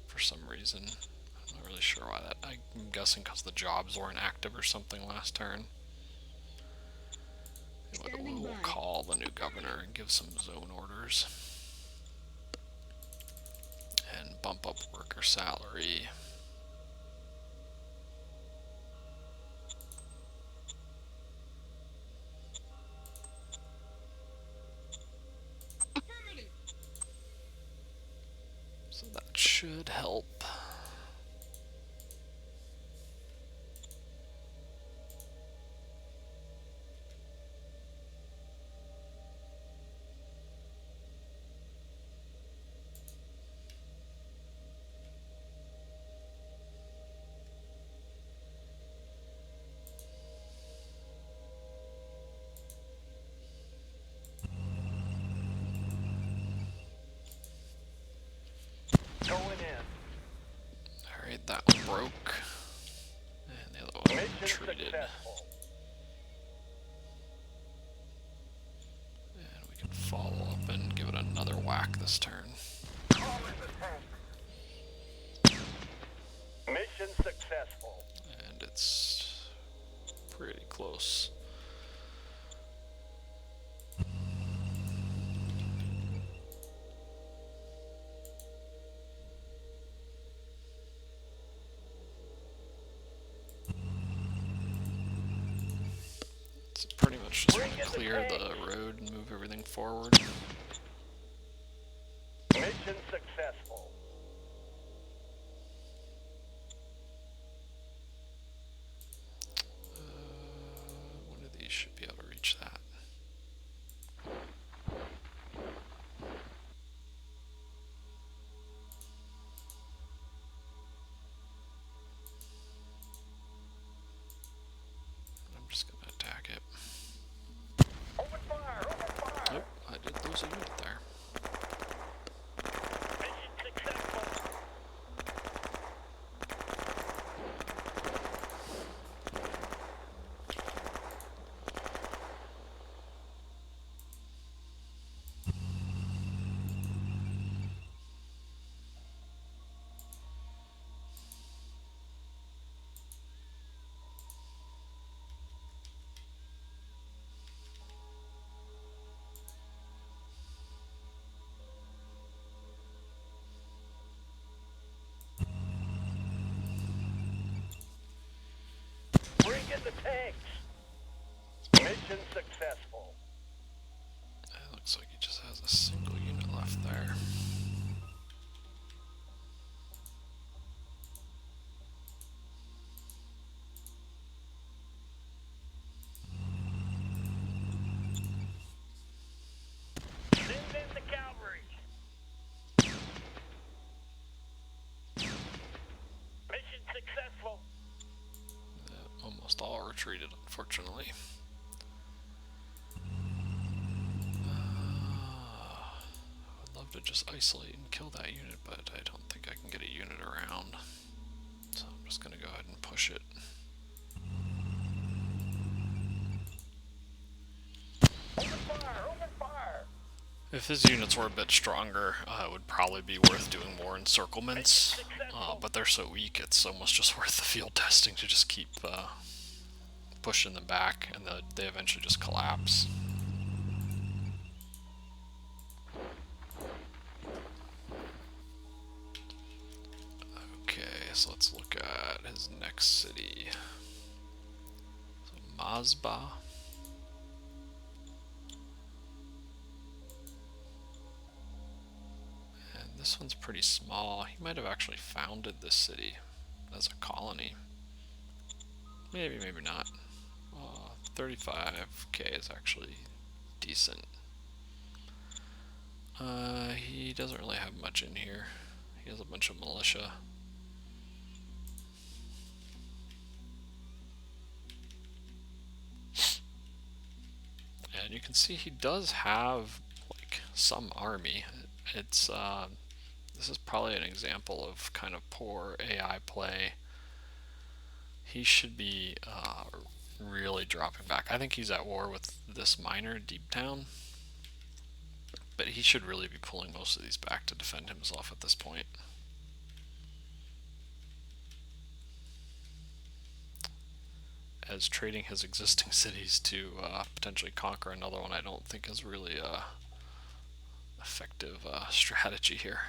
for some reason. I'm not really sure why that. I'm guessing because the jobs weren't active or something last turn. We'll call the new governor and give some zone orders. And bump up worker salary. So that should help. Going in. Alright, that one broke. And the other one Mission retreated. successful. attack this turn. Mission successful. And it's pretty close. It's pretty much just going to clear the road and move everything forward. Mission successful. One of these should be able to reach that. I'm just going to attack it. Open fire! Open fire! Nope, I did lose a unit there. Mission successful. Bring in the tanks. Mission successful. It looks like he just has a single unit left there. Send in the cavalry. Mission successful. Almost all retreated, unfortunately. I would love to just isolate and kill that unit, but I don't think I can get a unit around. So I'm just going to go ahead and push it. Open fire! Open fire! If his units were a bit stronger, it would probably be worth doing more encirclements. But they're so weak, it's almost just worth the field testing to just keep pushing them back, and they eventually just collapse. Okay, so let's look at his next city. So Mazba. And this one's pretty small. He might have actually founded this city as a colony. Maybe, maybe not. 35k is actually decent. He doesn't really have much in here. He has a bunch of militia. And you can see he does have like some army. It's this is probably an example of kind of poor AI play. He should be really dropping back. I think he's at war with this miner deep down, but he should really be pulling most of these back to defend himself at this point. As trading his existing cities to potentially conquer another one, I don't think is really a effective strategy here.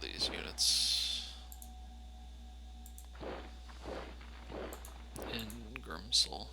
These units in Grimsel.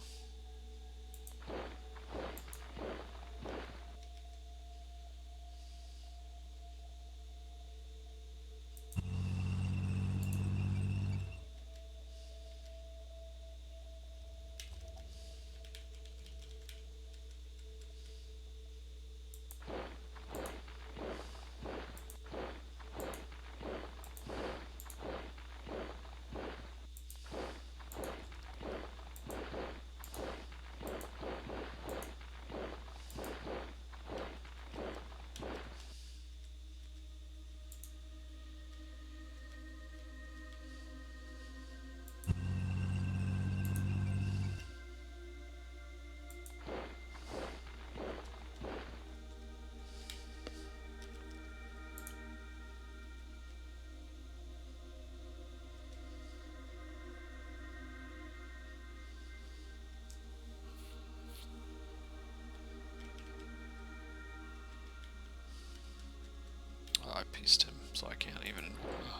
pieced him, so I can't even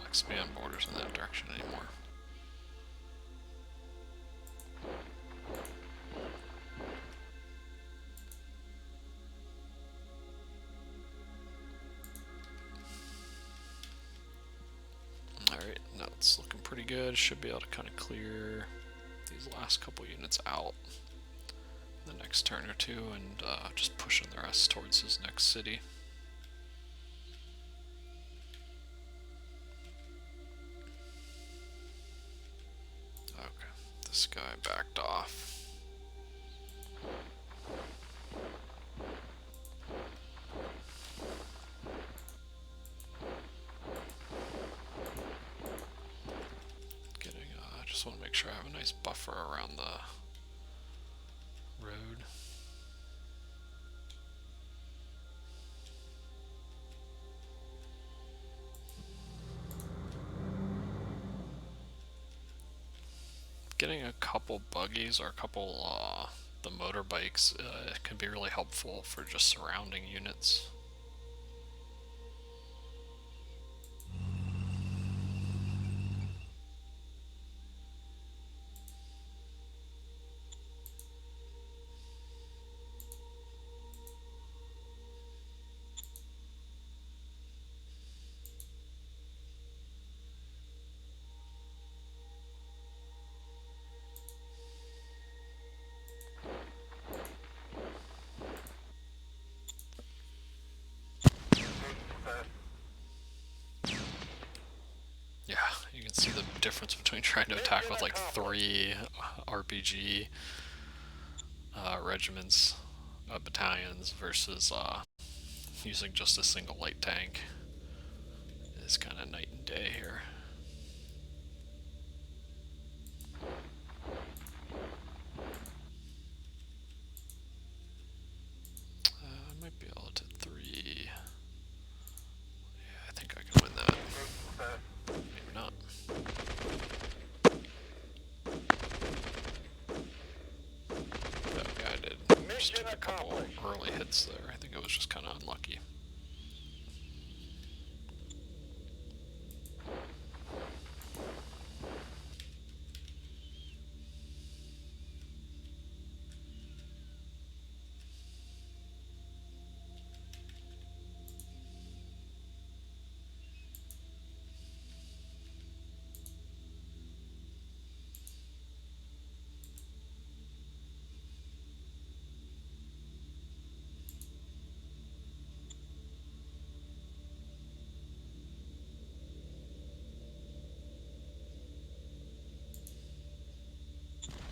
expand borders in that direction anymore. Alright, now it's looking pretty good. Should be able to kind of clear these last couple units out the next turn or two, and just pushing the rest towards his next city. Okay, this guy backed off. I just want to make sure I have a nice buffer around the road. Getting a couple buggies or a couple the motorbikes can be really helpful for just surrounding units. Yeah, you can see the difference between trying to attack with like 3 RPG regiments, battalions, versus using just a single light tank. It's kind of night and day here. I might be able to 3. Yeah, I think I can win that. Maybe not. Okay, I did. Just took a couple early hits there. I think it was just kind of unlucky.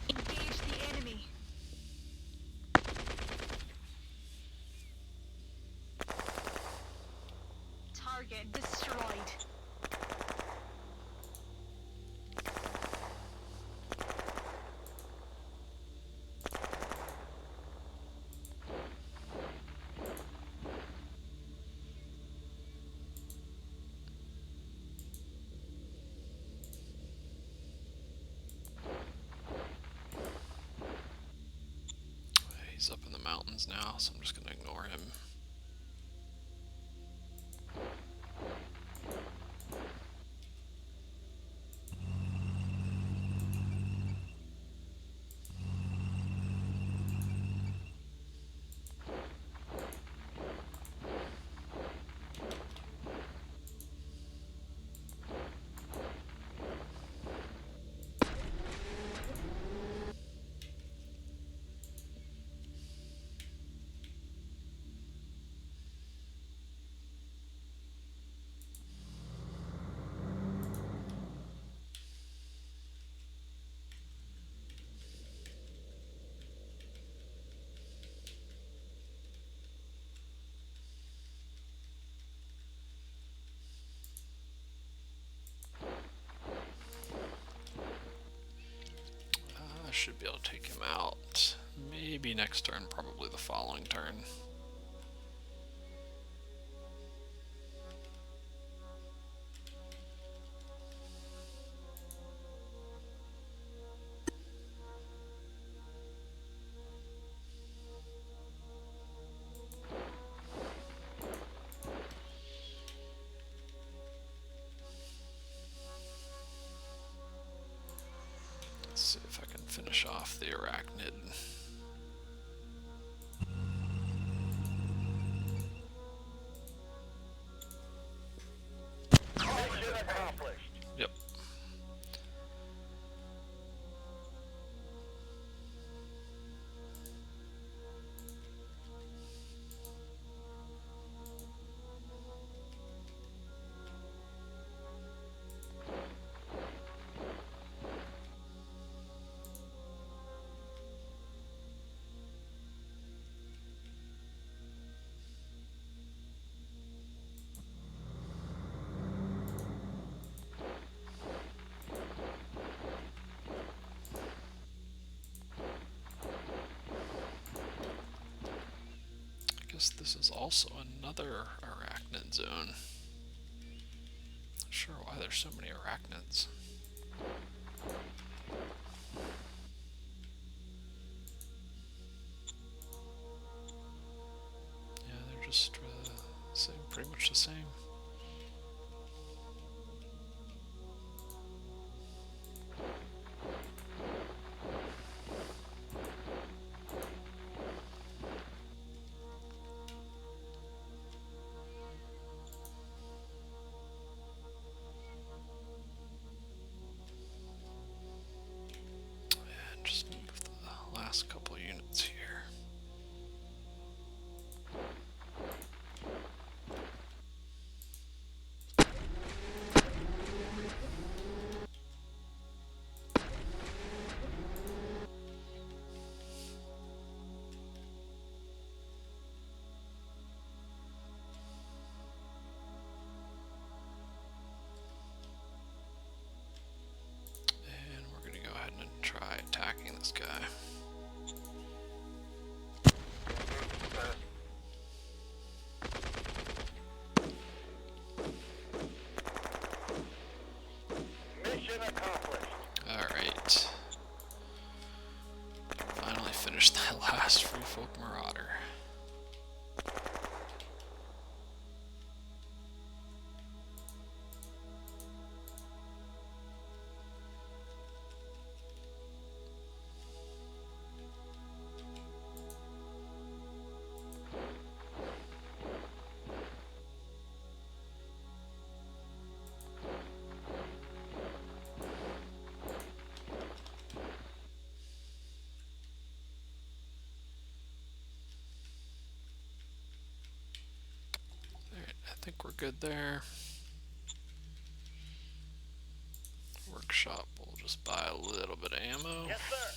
Engage the enemy. Target destroyed. He's up in the mountains now, so I'm just going to ignore him. I should be able to take him out. Maybe next turn, probably the following turn. see if I can finish off the arachnid. Mission accomplished. Yep. This is also another arachnid zone. Not sure why there's so many arachnids. Yeah, they're just pretty much the same. Just move the last couple units here. And we're going to go ahead and try attacking this guy. Mission accomplished. Alright. Finally finished that last Free Folk Marauder. I think we're good there. Workshop, we'll just buy a little bit of ammo. Yes, sir.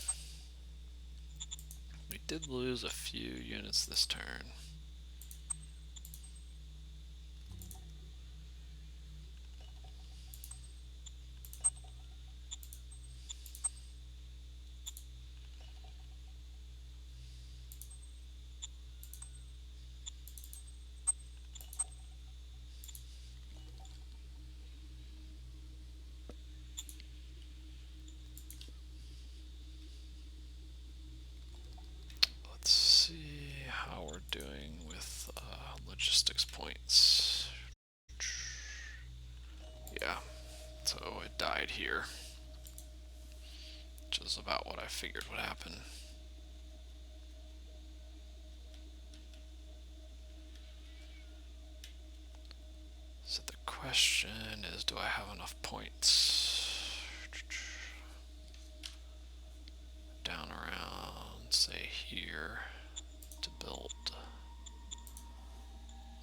We did lose a few units this turn. Let's see how we're doing with logistics points. Yeah, so it died here, which is about what I figured would happen. So the question is, do I have enough points? Down around, say here, to build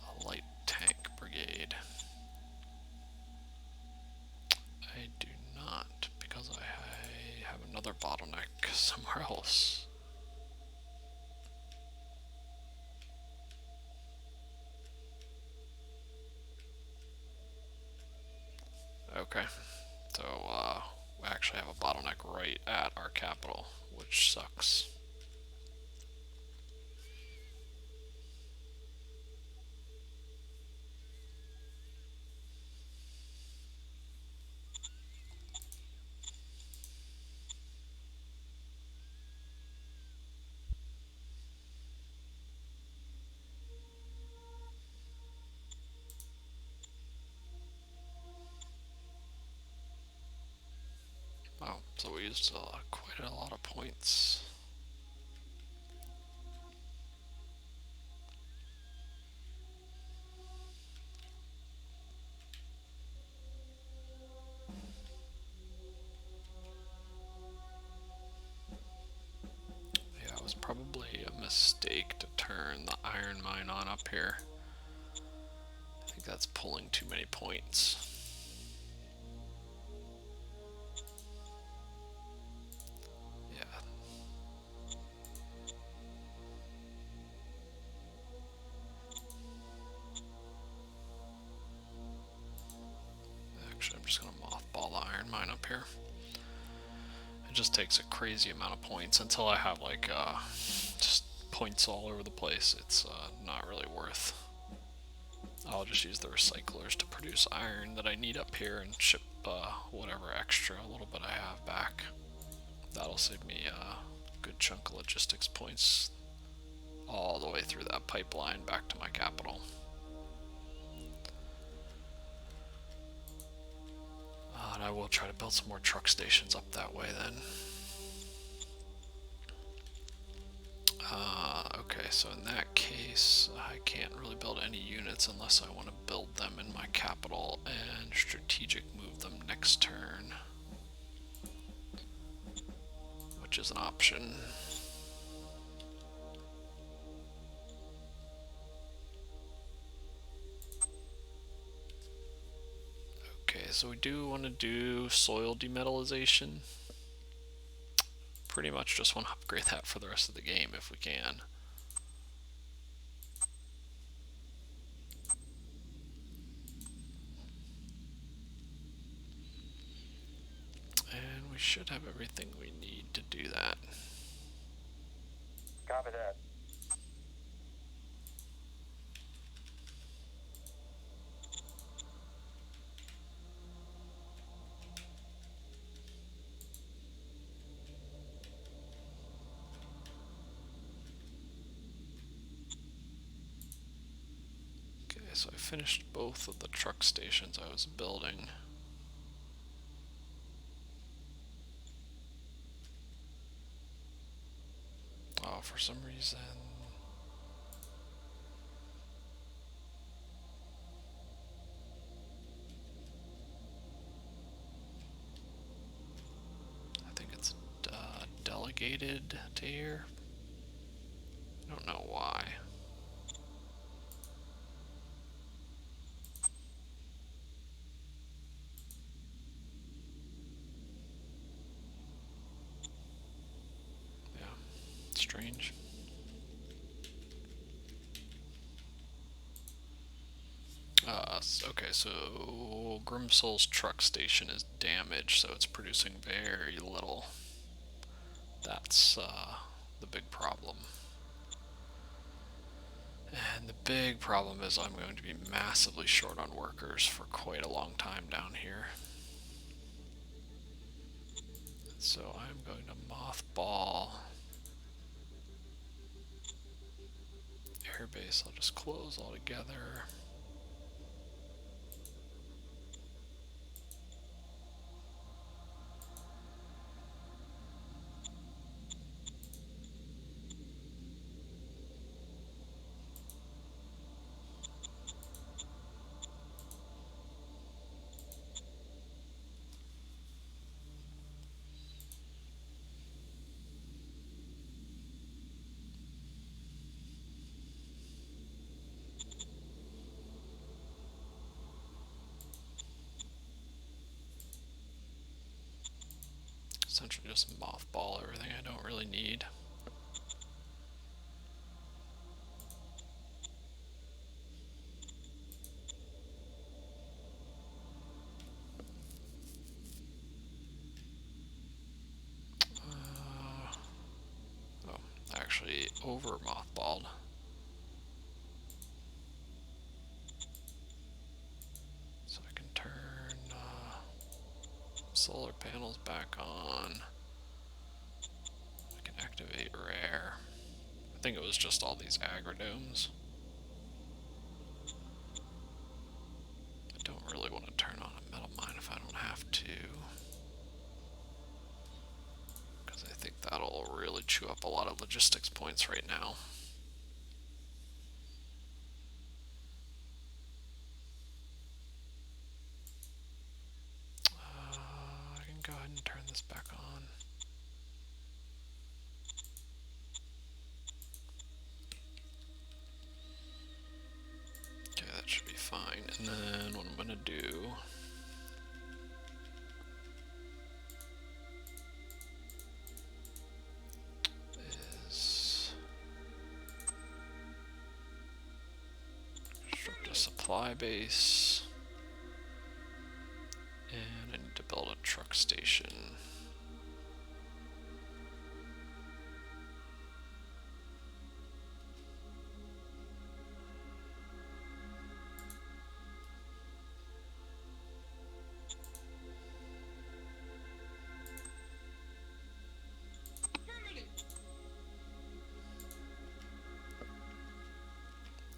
a light tank brigade. I do not, because I have another bottleneck somewhere else. Okay, so we actually have a bottleneck right at our capital, which sucks. Wow, So we used quite a lot of points. Yeah, it was probably a mistake to turn the iron mine on up here. I think that's pulling too many points. Yeah. Actually, I'm just going to mothball the iron mine up here. It just takes a crazy amount of points until I have like just points all over the place. It's not really worth. I'll just use the recyclers to produce iron that I need up here and ship whatever extra little bit I have back. That'll save me a good chunk of logistics points all the way through that pipeline back to my capital. And I will try to build some more truck stations up that way then. Okay, so in that case, I can't really build any units unless I want to build them in my capital and strategic move them next turn, which is an option. Okay, so we do want to do soil demetallization. Pretty much just want to upgrade that for the rest of the game if we can. And we should have everything we need to do that. Copy that. Okay, so I finished both of the truck stations I was building. Oh, for some reason... I think it's delegated to here. I don't know why. Yeah, strange. Okay, so Grimsoul's truck station is damaged, so it's producing very little. That's the big problem. And the big problem is I'm going to be massively short on workers for quite a long time down here. So I'm going to mothball airbase. I'll just close altogether. Essentially just mothball everything I don't really need. Oh, actually over mothballed. So I can turn solar panels back on. I can activate rare. I think it was just all these agrodomes. I don't really want to turn on a metal mine if I don't have to. chew up a lot of logistics points right now. I can go ahead and turn this back on. Okay, that should be fine. And then what I'm going to do is construct a supply base, and I need to build a truck station.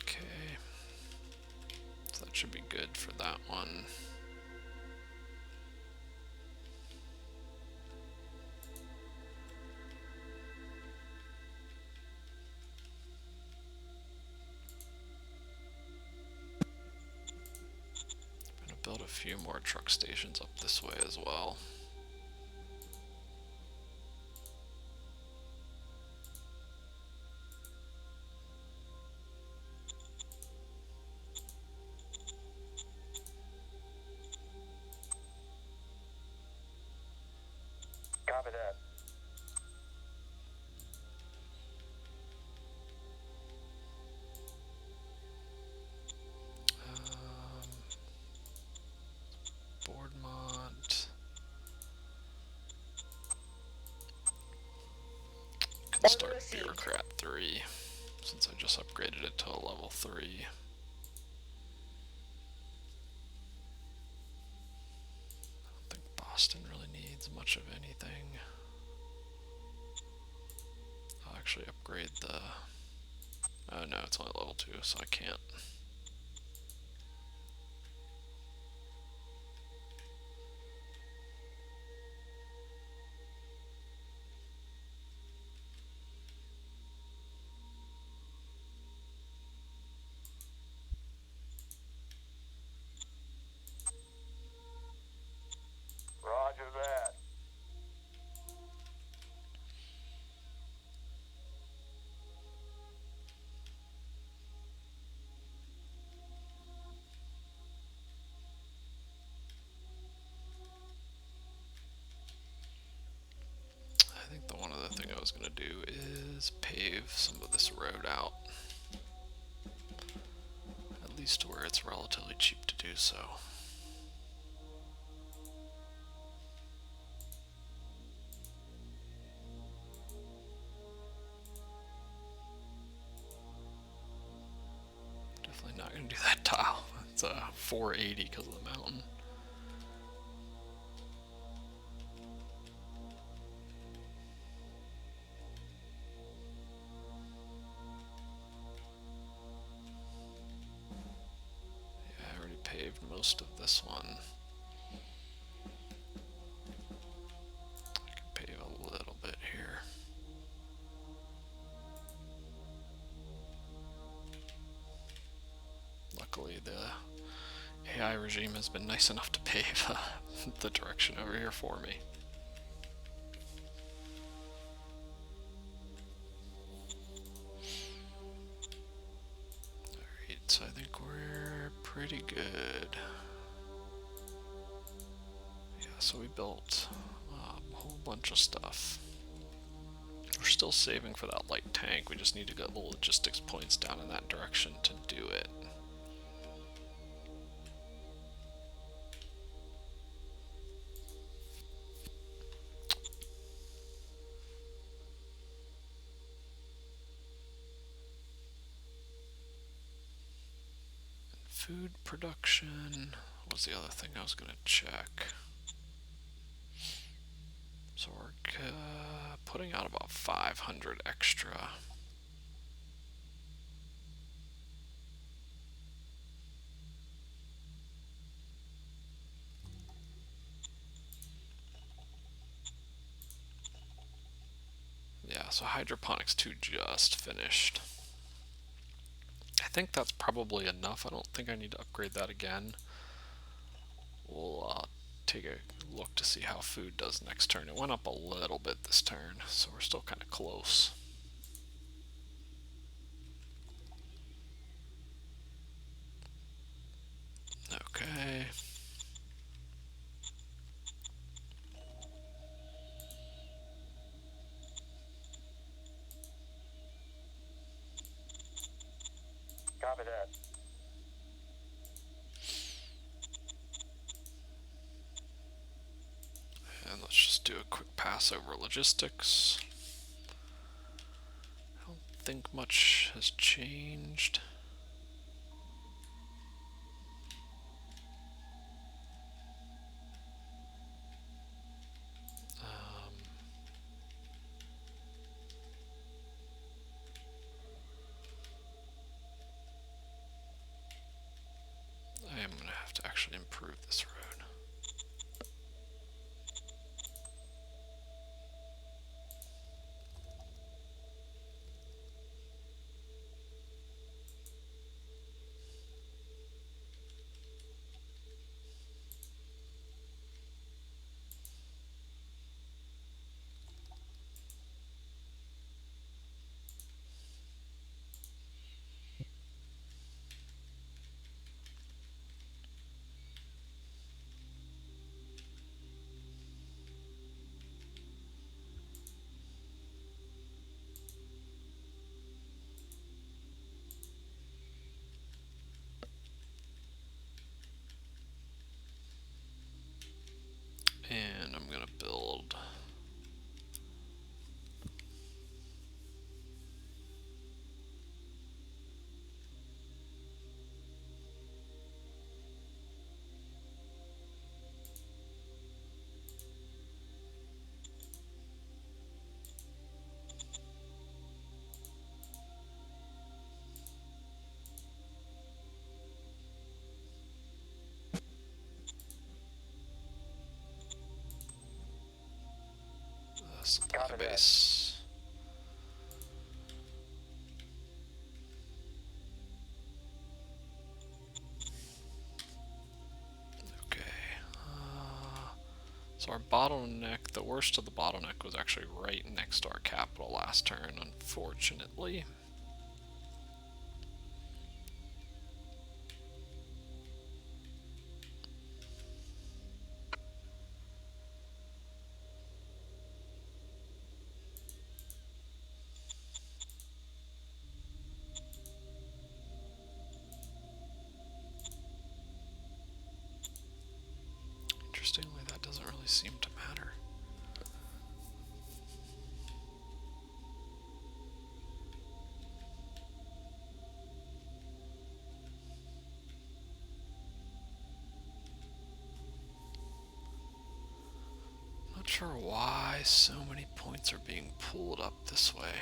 Okay, so that should be good for that one. I'm going to build a few more truck stations up this way as well. Copy that. Boardmont. Can start Bureaucrat 3 since I just upgraded it to a level 3. I don't think Boston really needs much of anything. I'll actually upgrade the... Oh no, it's only level 2, so I can't. Roger that. I think the one other thing I was going to do is pave some of this road out. At least to where it's relatively cheap to do so. Definitely not going to do that tile. It's a 480 because of the mountain. Paved most of this one. I can pave a little bit here. Luckily the AI regime has been nice enough to pave the direction over here for me. Alright, so I think we're pretty good. Yeah, so we built a whole bunch of stuff. We're still saving for that light tank, we just need to get the logistics points down in that direction to do it. Food production was the other thing I was going to check. So we're putting out about 500 extra. Yeah, So hydroponics 2 just finished. I think that's probably enough. I don't think I need to upgrade that again. We'll take a look to see how food does next turn. It went up a little bit this turn, so we're still kind of close. Okay. Copy that. And let's just do a quick pass over logistics. I don't think much has changed. I am going to have to actually improve this road. And I'm going to build a supply base. Okay. So our bottleneck, the worst of the bottleneck, was actually right next to our capital last turn, unfortunately. Interestingly, that doesn't really seem to matter. Not sure why so many points are being pulled up this way.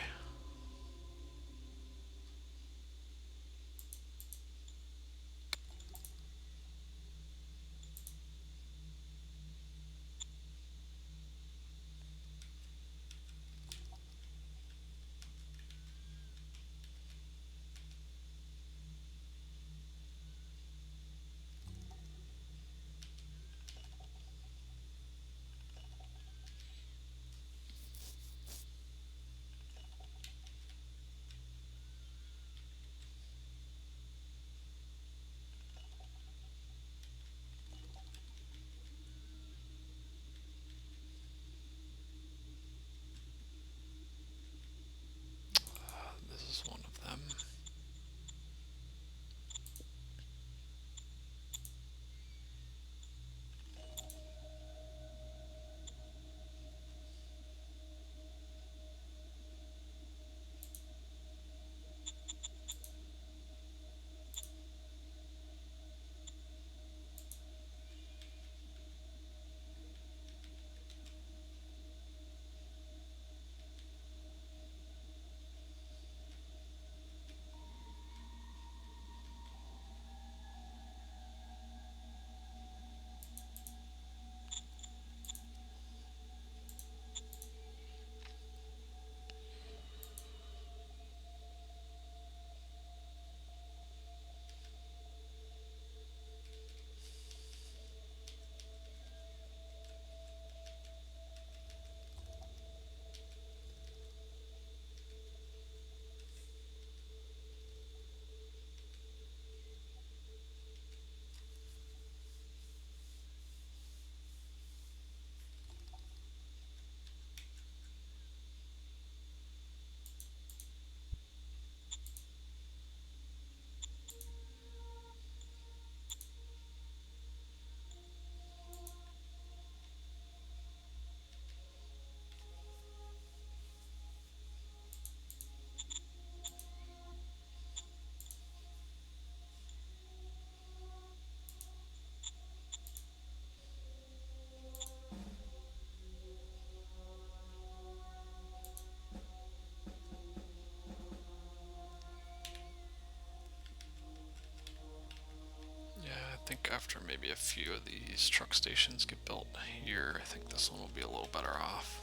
think after maybe a few of these truck stations get built here, I think this one will be a little better off.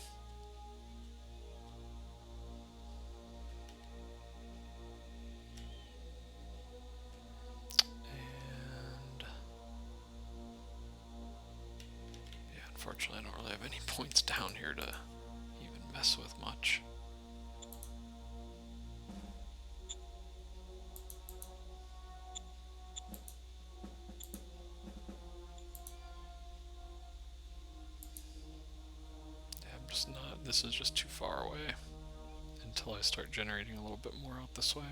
And yeah, unfortunately I don't really have any points down here to even mess with much. This is just too far away until I start generating a little bit more out this way.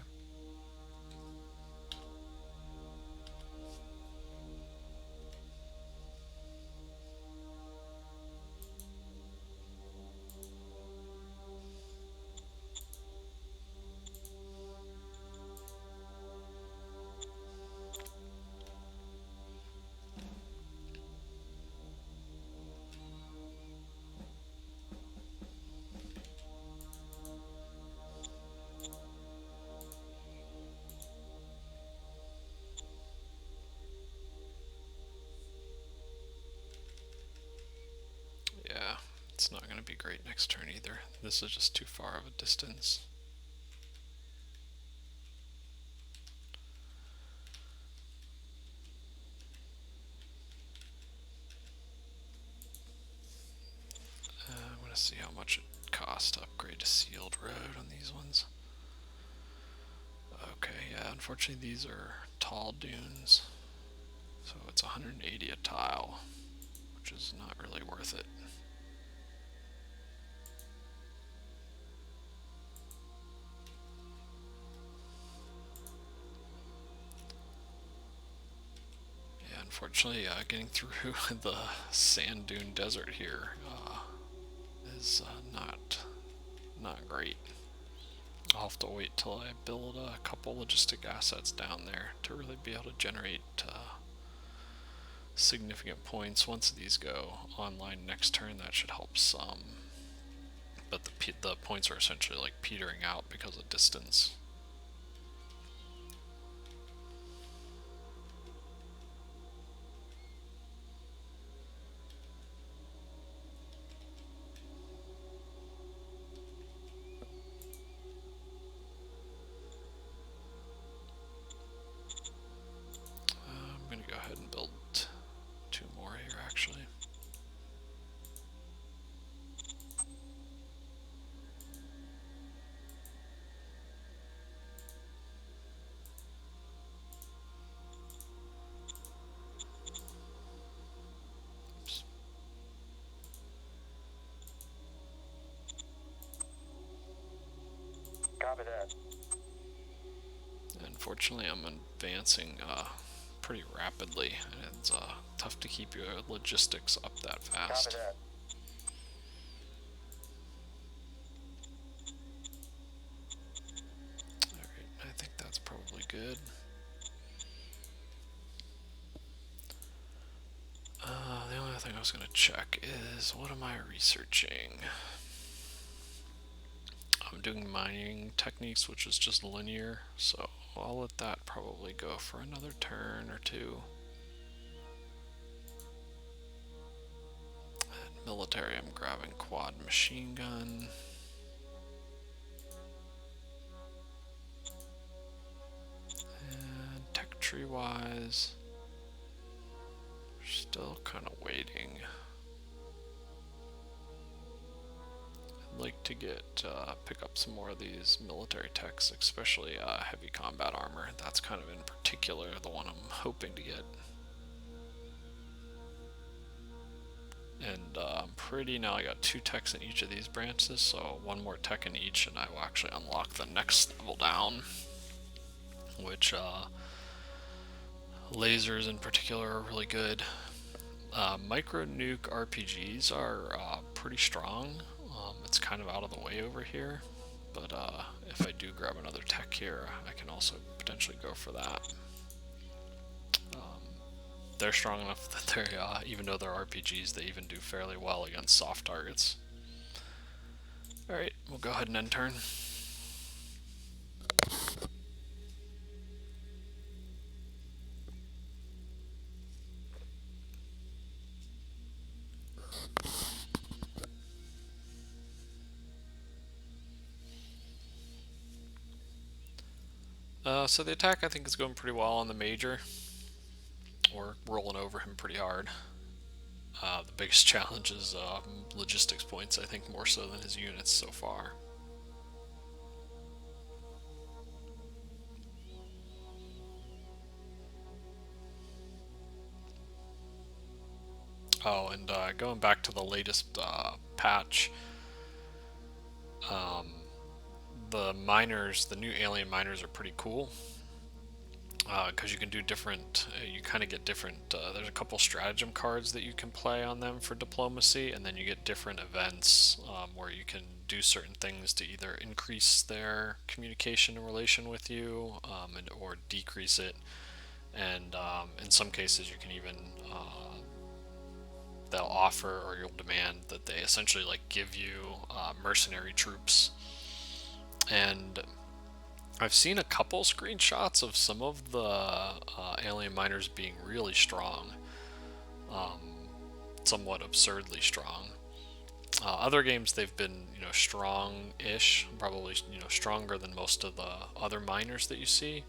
Yeah, it's not going to be great next turn either. This is just too far of a distance. I'm going to see how much it costs to upgrade to sealed road on these ones. Okay, yeah, unfortunately these are tall dunes, so it's 180 a tile, which is not really worth it. Yeah, unfortunately, getting through the sand dune desert here is not great. I'll have to wait till I build a couple logistic assets down there to really be able to generate significant points. Once these go online next turn, that should help some. But the points are essentially like petering out because of distance. I'm going to go ahead and build 2 more here actually. Oops. Copy that. Unfortunately, I'm advancing pretty rapidly, and it's tough to keep your logistics up that fast. Copy that. Alright, I think that's probably good. The only other thing I was going to check is, what am I researching? I'm doing mining techniques, which is just linear, so I'll let that probably go for another turn or two. And military, I'm grabbing quad machine gun. And tech tree wise, still kind of waiting. I'd like to pick up some more of these military techs, especially heavy combat armor. That's kind of in particular the one I'm hoping to get. And I'm pretty now I got 2 techs in each of these branches, so 1 more tech in each and I will actually unlock the next level down, which lasers in particular are really good. Micro nuke RPGs are pretty strong. It's kind of out of the way over here, but if I do grab another tech here, I can also potentially go for that. They're strong enough that they're, even though they're RPGs, they even do fairly well against soft targets. Alright, we'll go ahead and end turn. So the attack I think is going pretty well on the major. We're rolling over him pretty hard. The biggest challenge is logistics points, I think, more so than his units so far. Oh, and going back to the latest patch, the miners, the new alien miners are pretty cool. Because you can do different, you kind of get different, there's a couple stratagem cards that you can play on them for diplomacy, and then you get different events where you can do certain things to either increase their communication and relation with you, or decrease it. And in some cases you can even, they'll offer or you'll demand that they essentially like give you mercenary troops. And I've seen a couple screenshots of some of the alien miners being really strong, somewhat absurdly strong. Other games they've been, strong-ish, probably, stronger than most of the other miners that you see,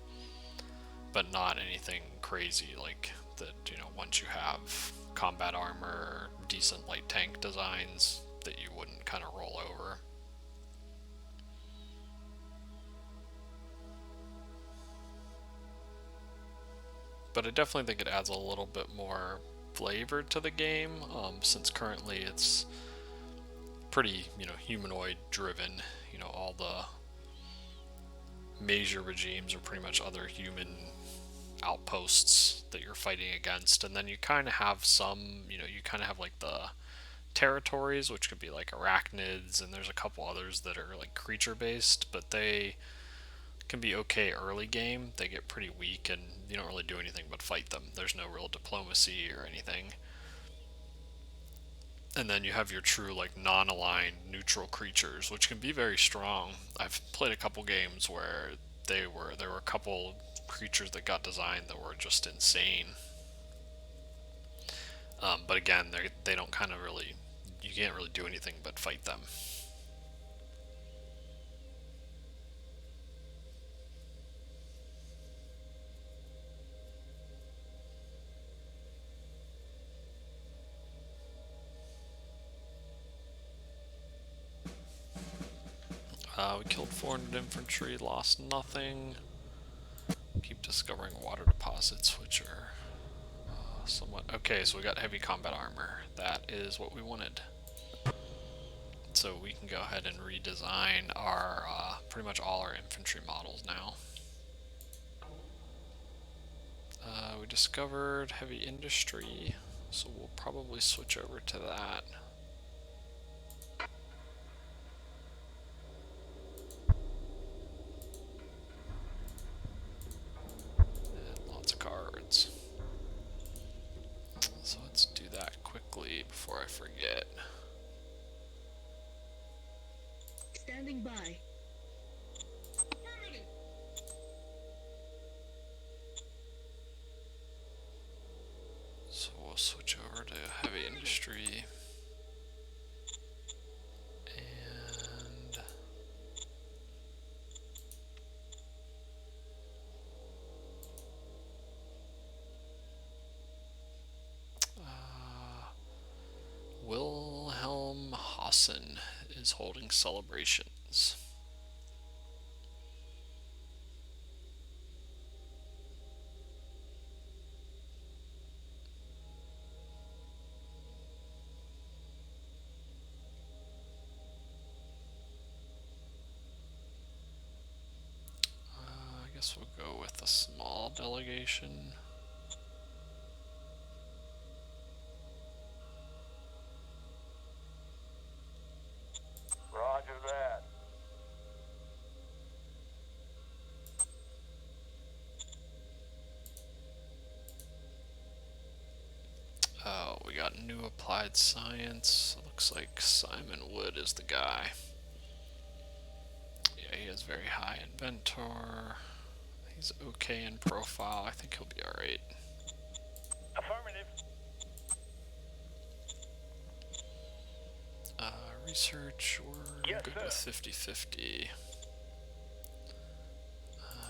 but not anything crazy like that. Once you have combat armor, decent light tank designs, that you wouldn't kind of roll over. But I definitely think it adds a little bit more flavor to the game, since currently it's pretty, humanoid driven. All the major regimes are pretty much other human outposts that you're fighting against, and then you kind of have some, you kind of have like the territories, which could be like arachnids, and there's a couple others that are like creature based, but they can be okay early game. They get pretty weak and you don't really do anything but fight them. There's no real diplomacy or anything. And then you have your true like non-aligned neutral creatures, which can be very strong. I've played a couple games where there were a couple creatures that got designed that were just insane. But again, they don't kind of really, you can't really do anything but fight them. We killed 400 infantry, lost nothing. Keep discovering water deposits, which are somewhat... Okay, so we got heavy combat armor. That is what we wanted. So we can go ahead and redesign our pretty much all our infantry models now. We discovered heavy industry, so we'll probably switch over to that. And lots of cards. So let's do that quickly before I forget. Standing by. So we'll switch over to heavy industry. And Wilhelm Hassen is holding celebrations. I guess we'll go with a small delegation. Roger that. Oh, we got new applied science. Looks like Simon Wood is the guy. Yeah, he has very high inventor. He's okay in profile. I think he'll be alright. Affirmative. Research, we're Yes, good sir. with 50-50.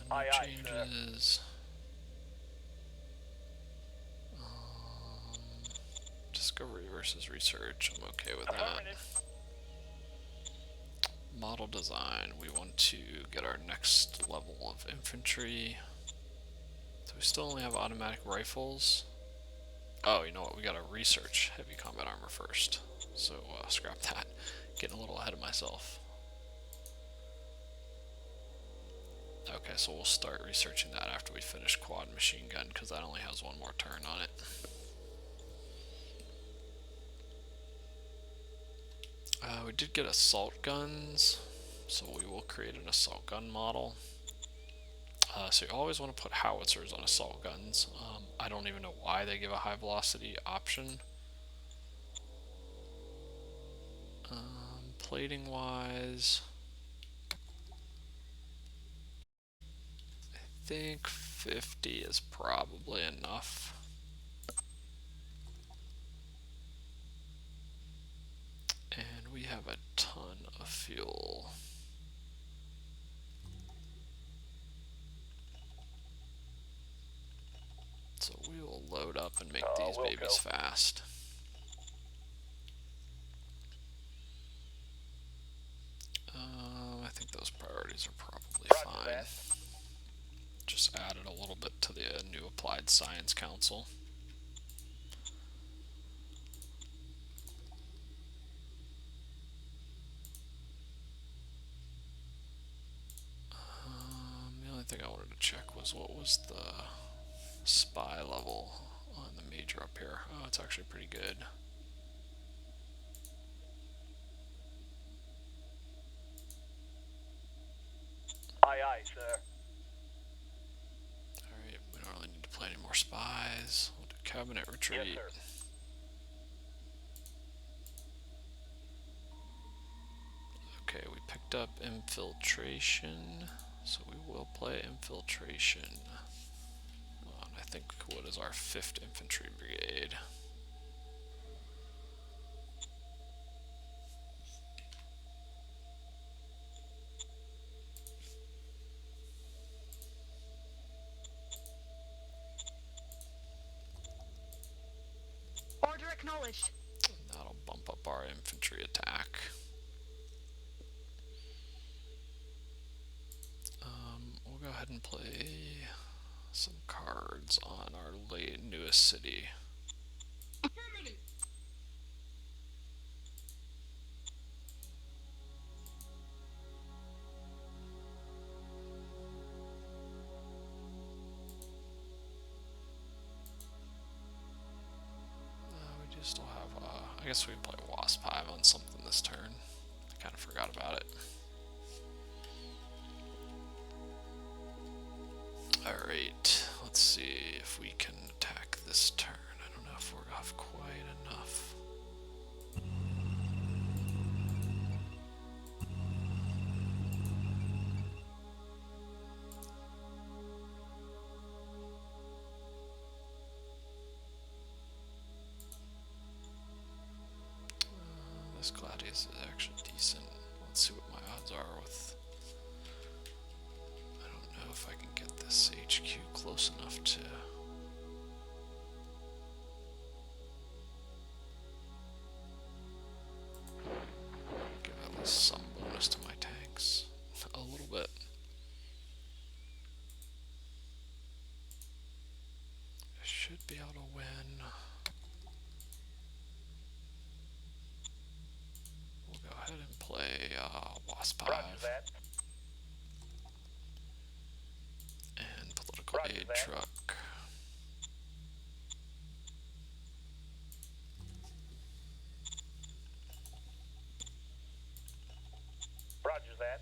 No Aye, aye, sir. changes. Discovery versus research. I'm okay with that. Affirmative. Model design. We want to get our next level of infantry. So we still only have automatic rifles. Oh, you know what? We gotta research heavy combat armor first. So scrap that. Getting a little ahead of myself. Okay, so we'll start researching that after we finish quad machine gun, because that only has one more turn on it. We did get assault guns, so we will create an assault gun model. So you always want to put howitzers on assault guns. I don't even know why they give a high velocity option. Plating wise, I think 50 is probably enough. And we have a ton of fuel. So we will load up and make these we'll babies go. fast. I think those priorities are probably Roger fine. that. Just added a little bit to the new Applied Science Council. The only thing I wanted to check was what was the spy level on the major up here. Oh, it's actually pretty good. Aye, aye, sir. Alright, we don't really need to play any more spies. We'll do cabinet retreat. Yes, sir. Okay, we picked up infiltration, so we will play infiltration. And I think what is our 5th Infantry Brigade? Order acknowledged. That'll bump up our infantry attack. We'll go ahead and play some cards on our newest city. Affirmative. We do still have, I guess we can play Wasp Hive on something this turn. I kind of forgot about it. Alright, let's see if we can attack this turn. I don't know if we're have quite enough. This Gladius is actually decent. Let's see what my odds are with. I don't know if I can get this HQ close enough to. Give at least some bonus to my tanks. A little bit. I should be able to win. We'll go ahead and play Wasp Roger Hive that. and Political Roger Aid that. Truck. Roger that.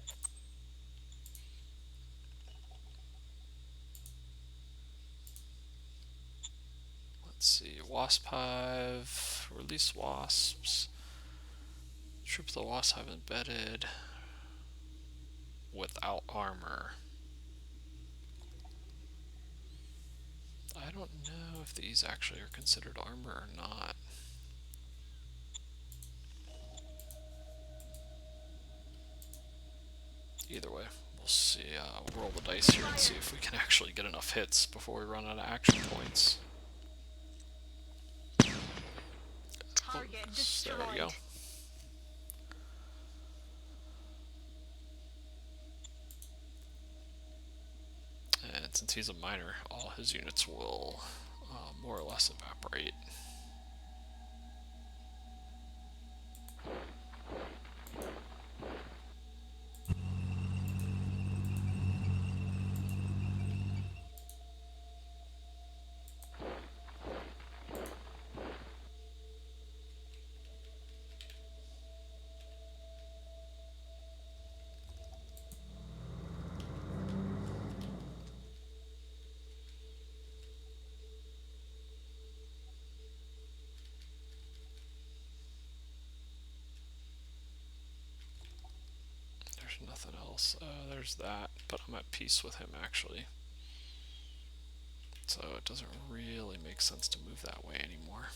Let's see, Wasp Hive, release wasps. Troops the Wasp Hive embedded without armor. I don't know if these actually are considered armor or not. Either way, we'll see. We'll roll the dice here and see if we can actually get enough hits before we run out of action points. Target There we go. destroyed. And since he's a minor, all his units will more or less evaporate. There's nothing else. There's that, but I'm at peace with him actually. So it doesn't really make sense to move that way anymore.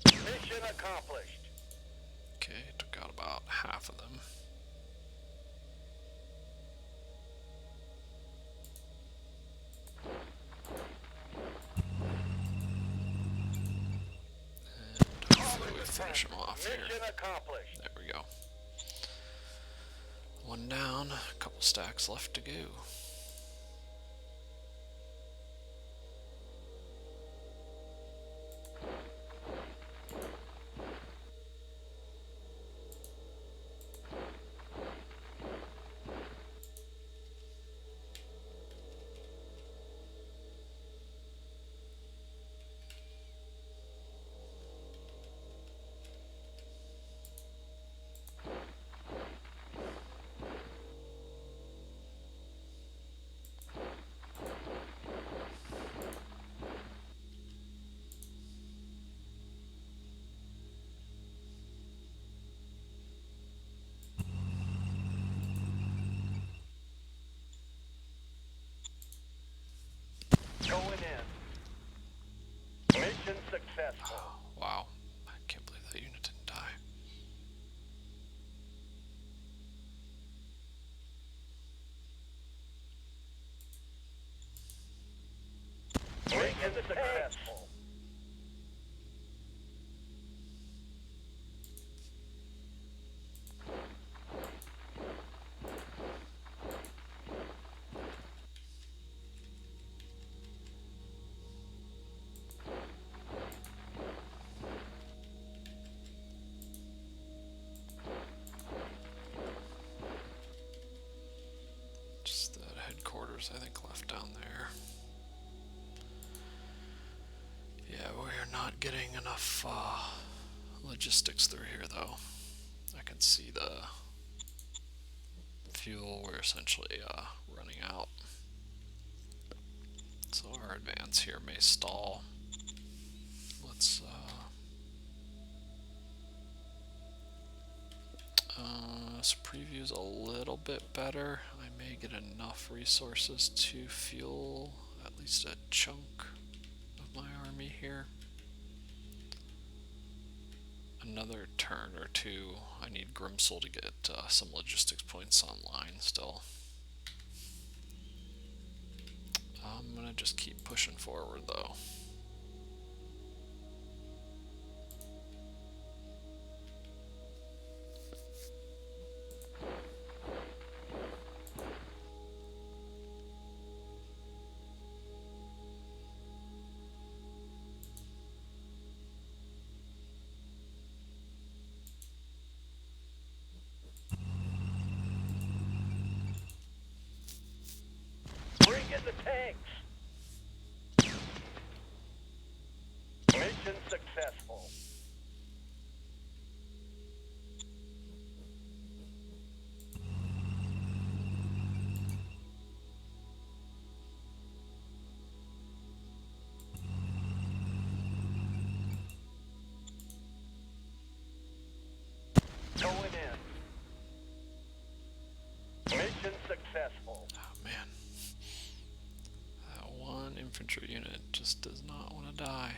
Mission accomplished. Okay, took out about half of them. And hopefully we finish them off here. Mission accomplished. There we go. One down, a couple stacks left to go. Going in. Mission successful. Wow, I can't believe that unit didn't die. Mission successful. Just the headquarters, I think, left down there. Yeah, we are not getting enough logistics through here, though. I can see the fuel. We're essentially running out. So our advance here may stall. Let's this preview's a little bit better. I may get enough resources to fuel at least a chunk of my army here. Another turn or two. I need Grimsel to get some logistics points online still. I'm gonna just keep pushing forward though. successful. Oh man. That one infantry unit just does not want to die.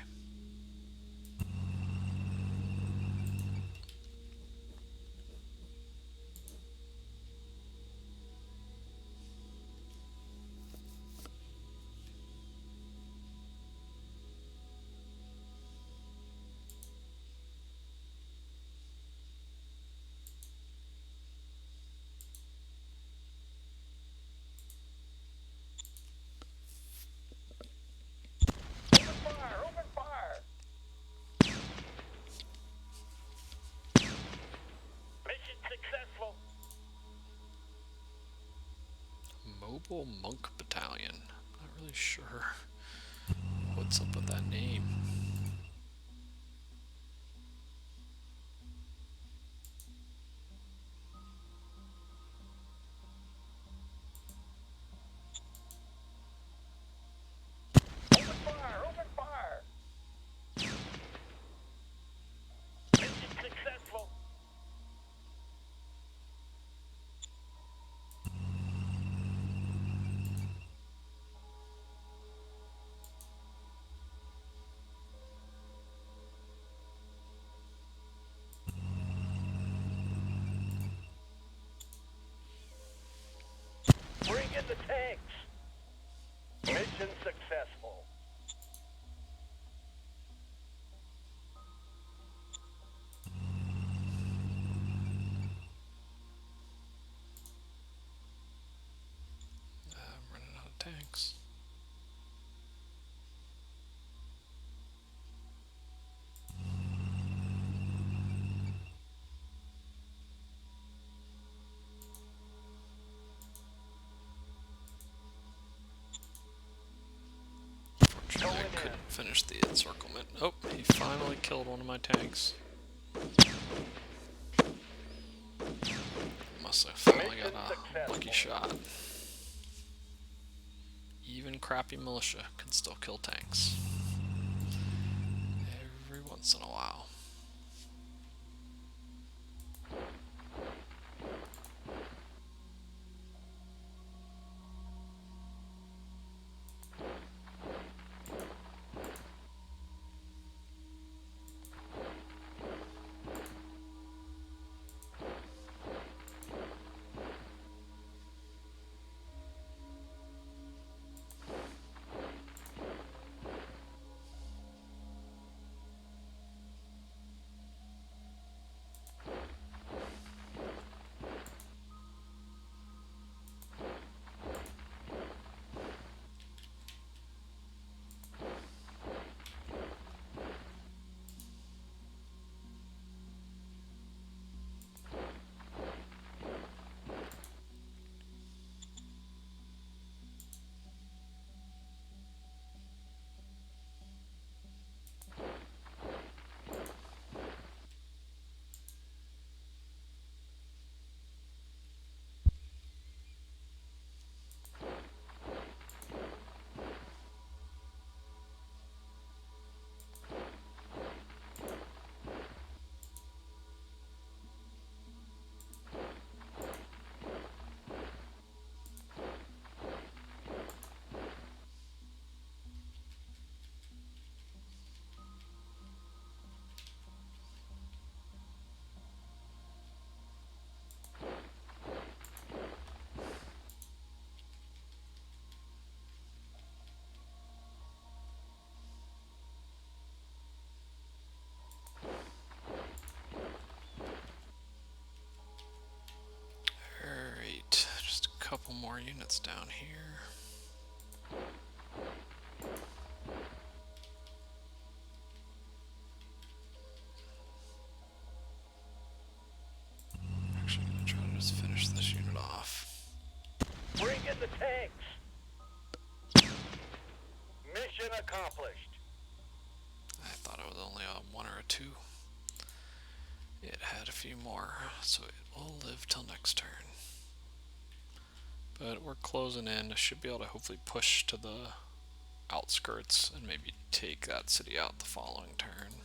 Open fire! Open fire! Mission successful. Mobile Monk Battalion. Not really sure what's up with that name. Open fire! Open fire! Mission successful. Bring in the tanks. Mission successful. I'm running out of tanks. Fortunately, I couldn't finish the encirclement. Oh, he finally killed one of my tanks. Must have finally got a lucky shot. Even crappy militia can still kill tanks. Every once in a while. Alright, just a couple more units down here. Actually, I'm gonna try to just finish this unit off. Bring in the tanks. Mission accomplished. I thought it was only a one or a two. It had a few more, so it will live till next turn. But we're closing in. I should be able to hopefully push to the outskirts and maybe take that city out the following turn.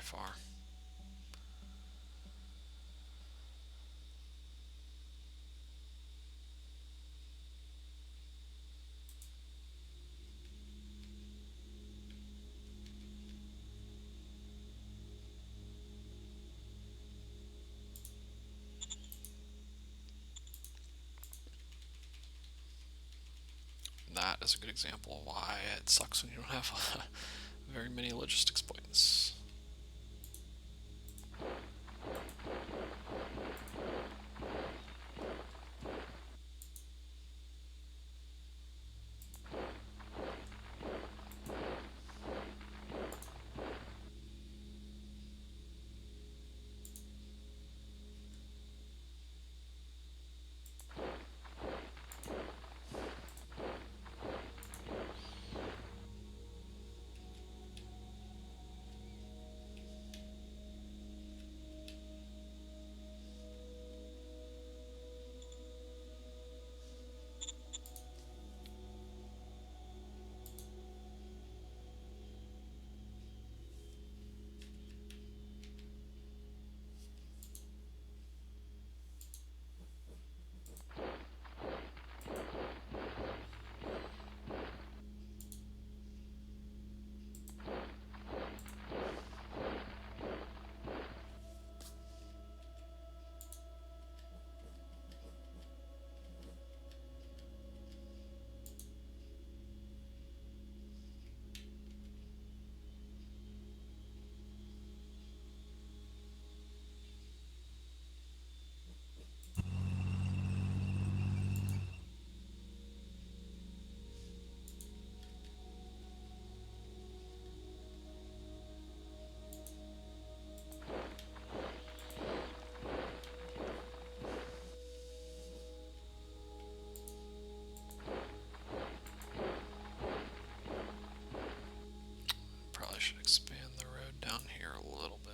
far. That is a good example of why it sucks when you don't have very many logistics points. Probably should expand the road down here a little bit.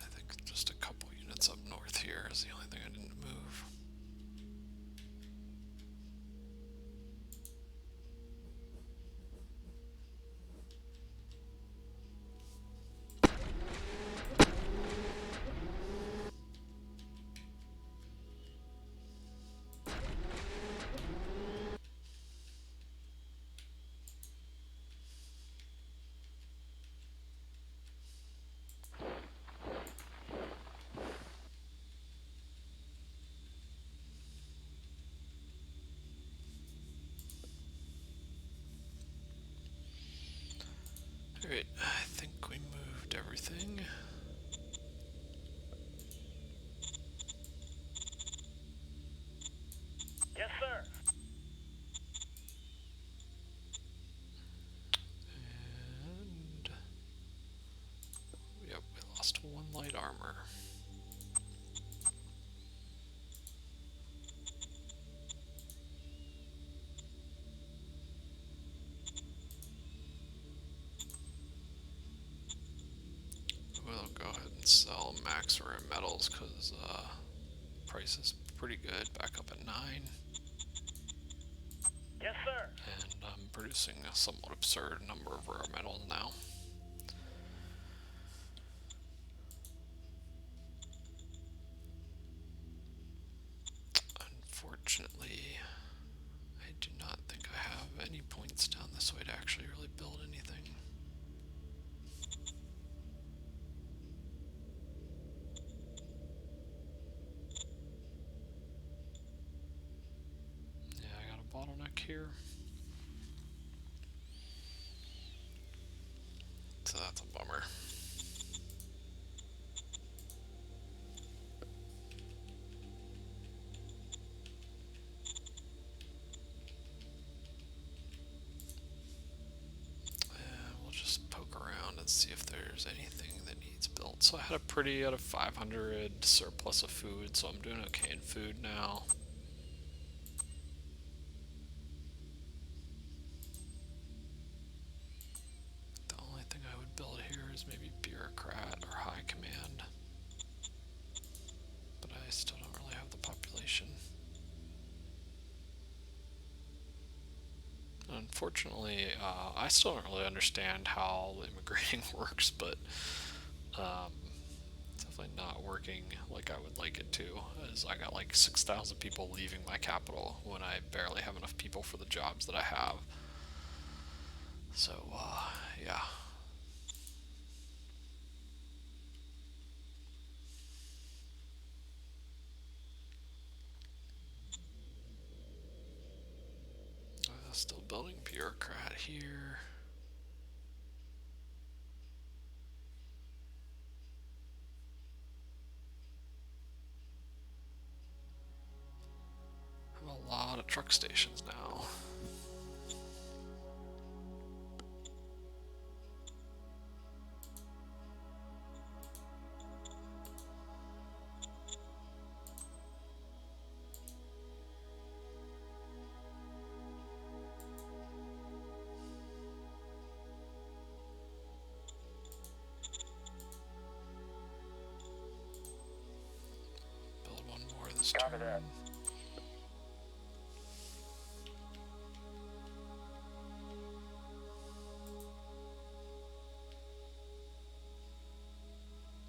I think just a couple units up north here is the only thing I didn't move. Alright, I think we moved everything. Yes, sir. And yep, we lost one light armor. We'll go ahead and sell max rare metals because price is pretty good, back up at 9. Yes, sir. And I'm producing a somewhat absurd number of rare metals now. Unfortunately, I do not think I have any points down this way to actually really build anything. Yeah, I got a bottleneck here. So that's a bummer. so I had a pretty out of 500 surplus of food, so I'm doing okay in food now. The only thing I would build here is maybe bureaucrat or high command, but I still don't really have the population. Unfortunately, I still don't really understand how immigrating works, but it's definitely not working like I would like it to, as I got like 6,000 people leaving my capital when I barely have enough people for the jobs that I have. So, yeah. Still building bureaucrat here. I have a lot of truck stations now. Build one more this Copy turn. that.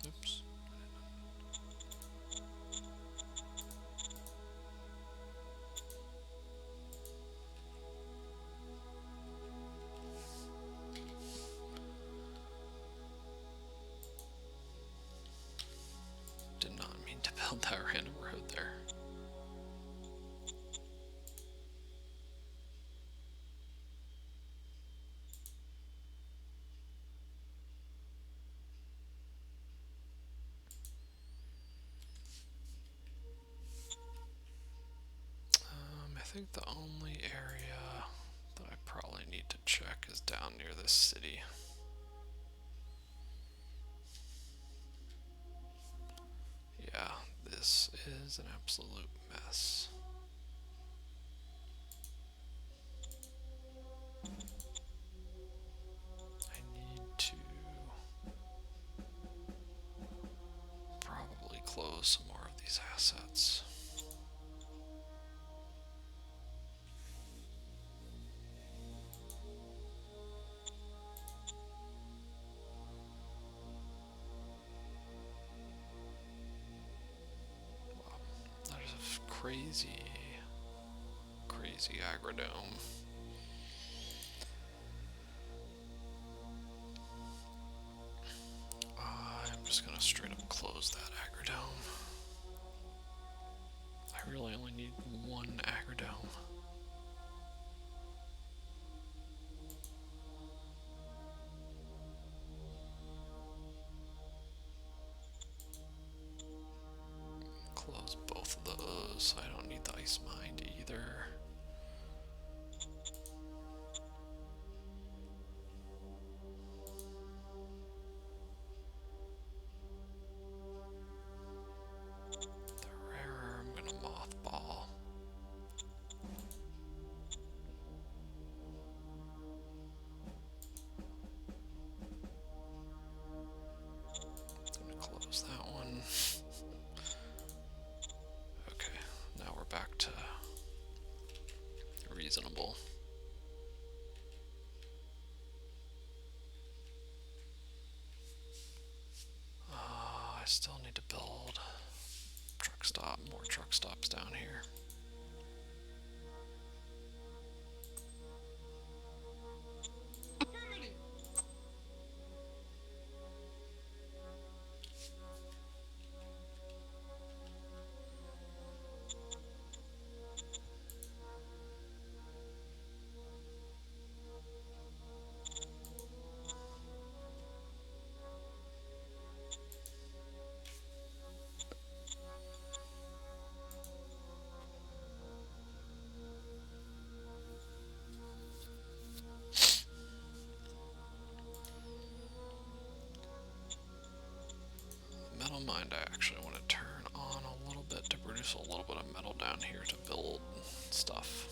Oops. Did not mean to build that random road there. I think the only area that I probably need to check is down near this city. Yeah, this is an absolute mess. I need to probably close some more of these assets. Wow, that is a crazy, crazy agrodome. I'm just gonna straight up close that agrodome. I really only need one agrodome. Close both of those. I don't need the ice mine either. The rarer I'm gonna mothball. Gonna close that one. Okay, now we're back to reasonable. I still need to build more truck stops down here. Affirmative. mind, I actually want to turn on a little bit to produce a little bit of metal down here to build stuff.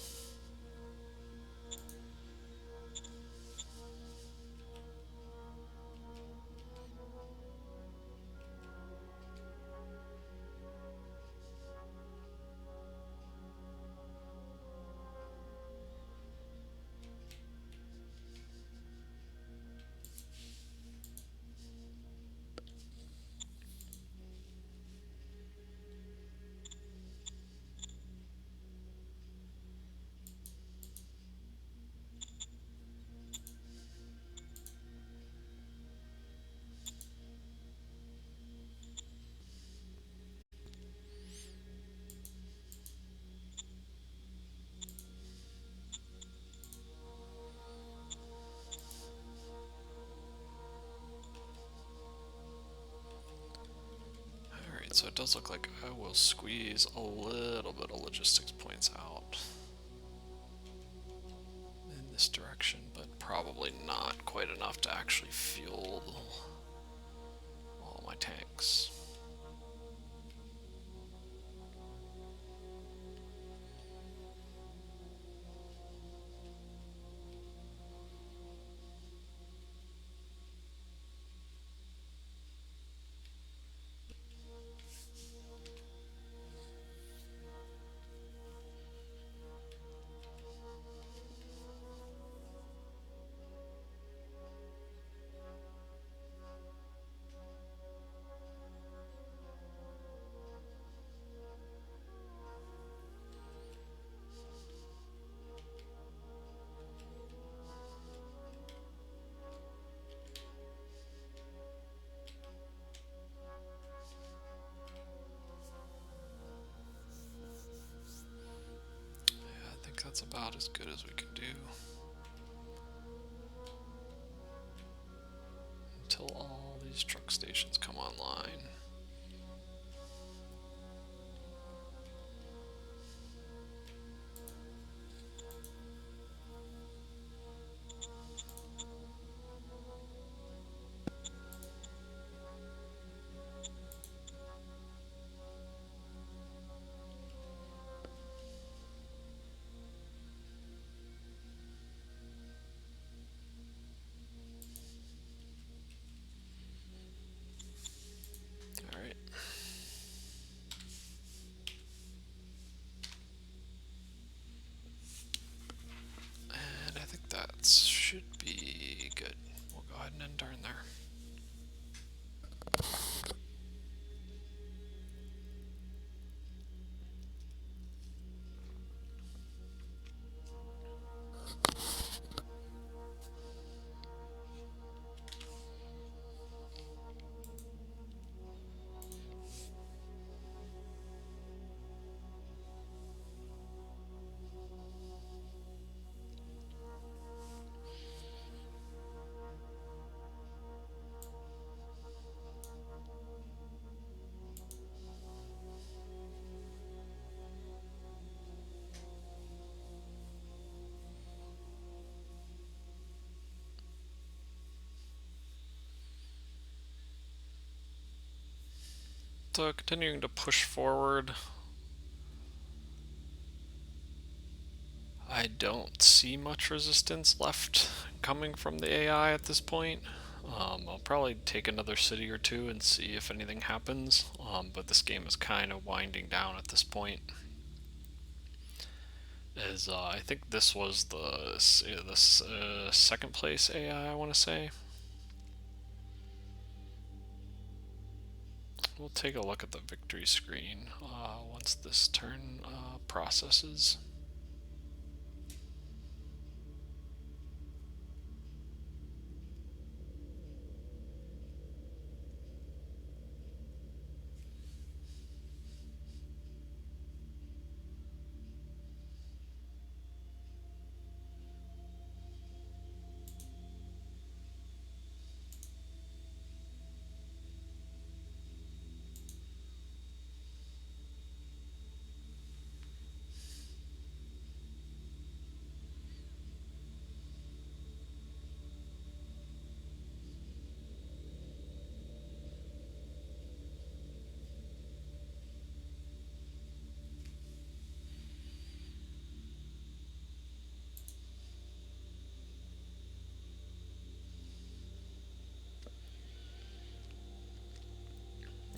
Alright, so it does look like I will squeeze a little bit of logistics points out in this direction, but probably not quite enough to actually fuel all my tanks. I think that's about as good as we can do until all these truck stations come online. Alright. And I think that should be good. We'll go ahead and end turn there. So continuing to push forward, I don't see much resistance left coming from the AI at this point. I'll probably take another city or two and see if anything happens, but this game is kind of winding down at this point. As I think this was the second place AI, I want to say. We'll take a look at the victory screen once this turn processes.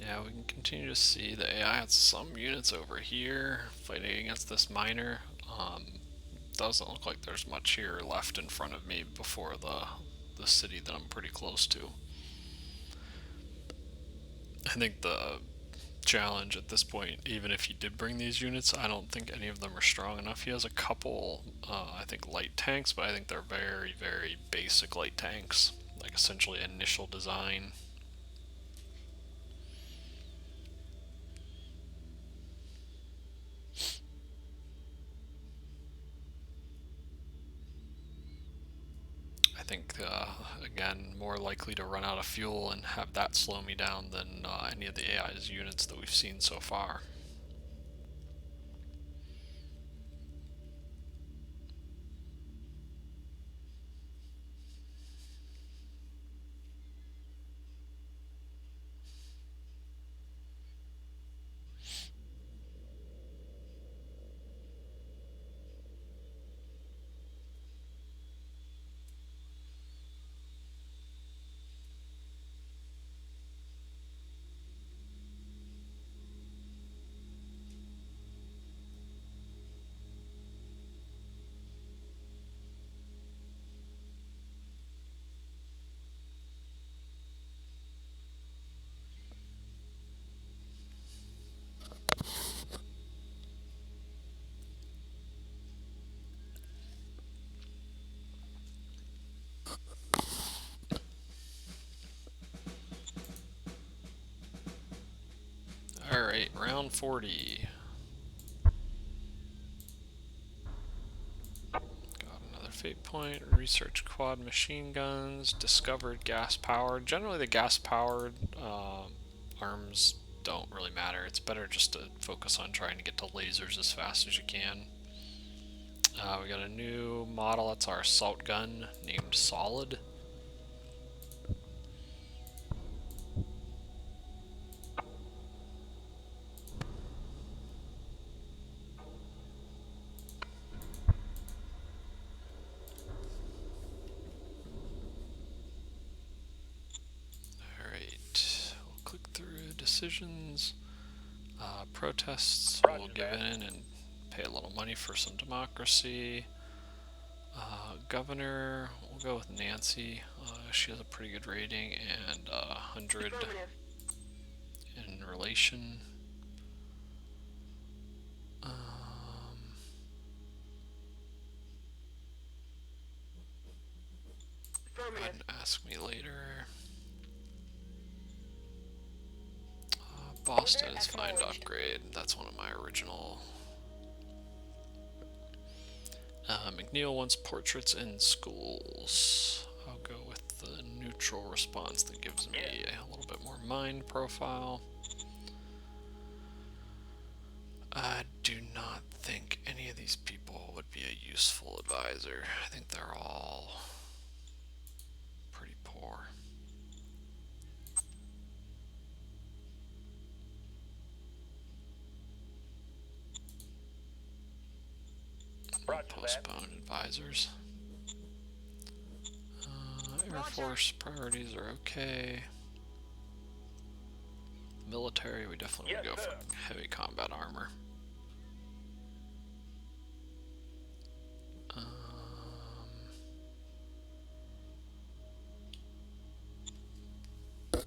Yeah, we can continue to see the AI has some units over here fighting against this miner. Doesn't look like there's much here left in front of me before the city that I'm pretty close to. I think the challenge at this point, even if he did bring these units, I don't think any of them are strong enough. He has a couple, I think, light tanks, but I think they're very, very basic light tanks, like essentially initial design. I think, again, more likely to run out of fuel and have that slow me down than any of the AI's units that we've seen so far. Alright, round 40. Got another fate point. Research quad machine guns. Discovered gas powered. Generally, the gas powered arms don't really matter. It's better just to focus on trying to get to lasers as fast as you can. We got a new model. That's our assault gun named Solid. Alright, we'll click through decisions. Protests, we'll give in and pay a little money for some democracy. Governor, we'll go with Nancy. She has a pretty good rating and 100 in relation. Go ahead and ask me later. Boston is fine to upgrade. That's one of my original. McNeil wants portraits in schools. I'll go with the neutral response that gives me a little bit more mind profile. I do not think any of these people would be a useful advisor. I think they're all pretty poor. Postpone advisors. Air Force priorities are okay. Military, we definitely would go for heavy combat armor. Don't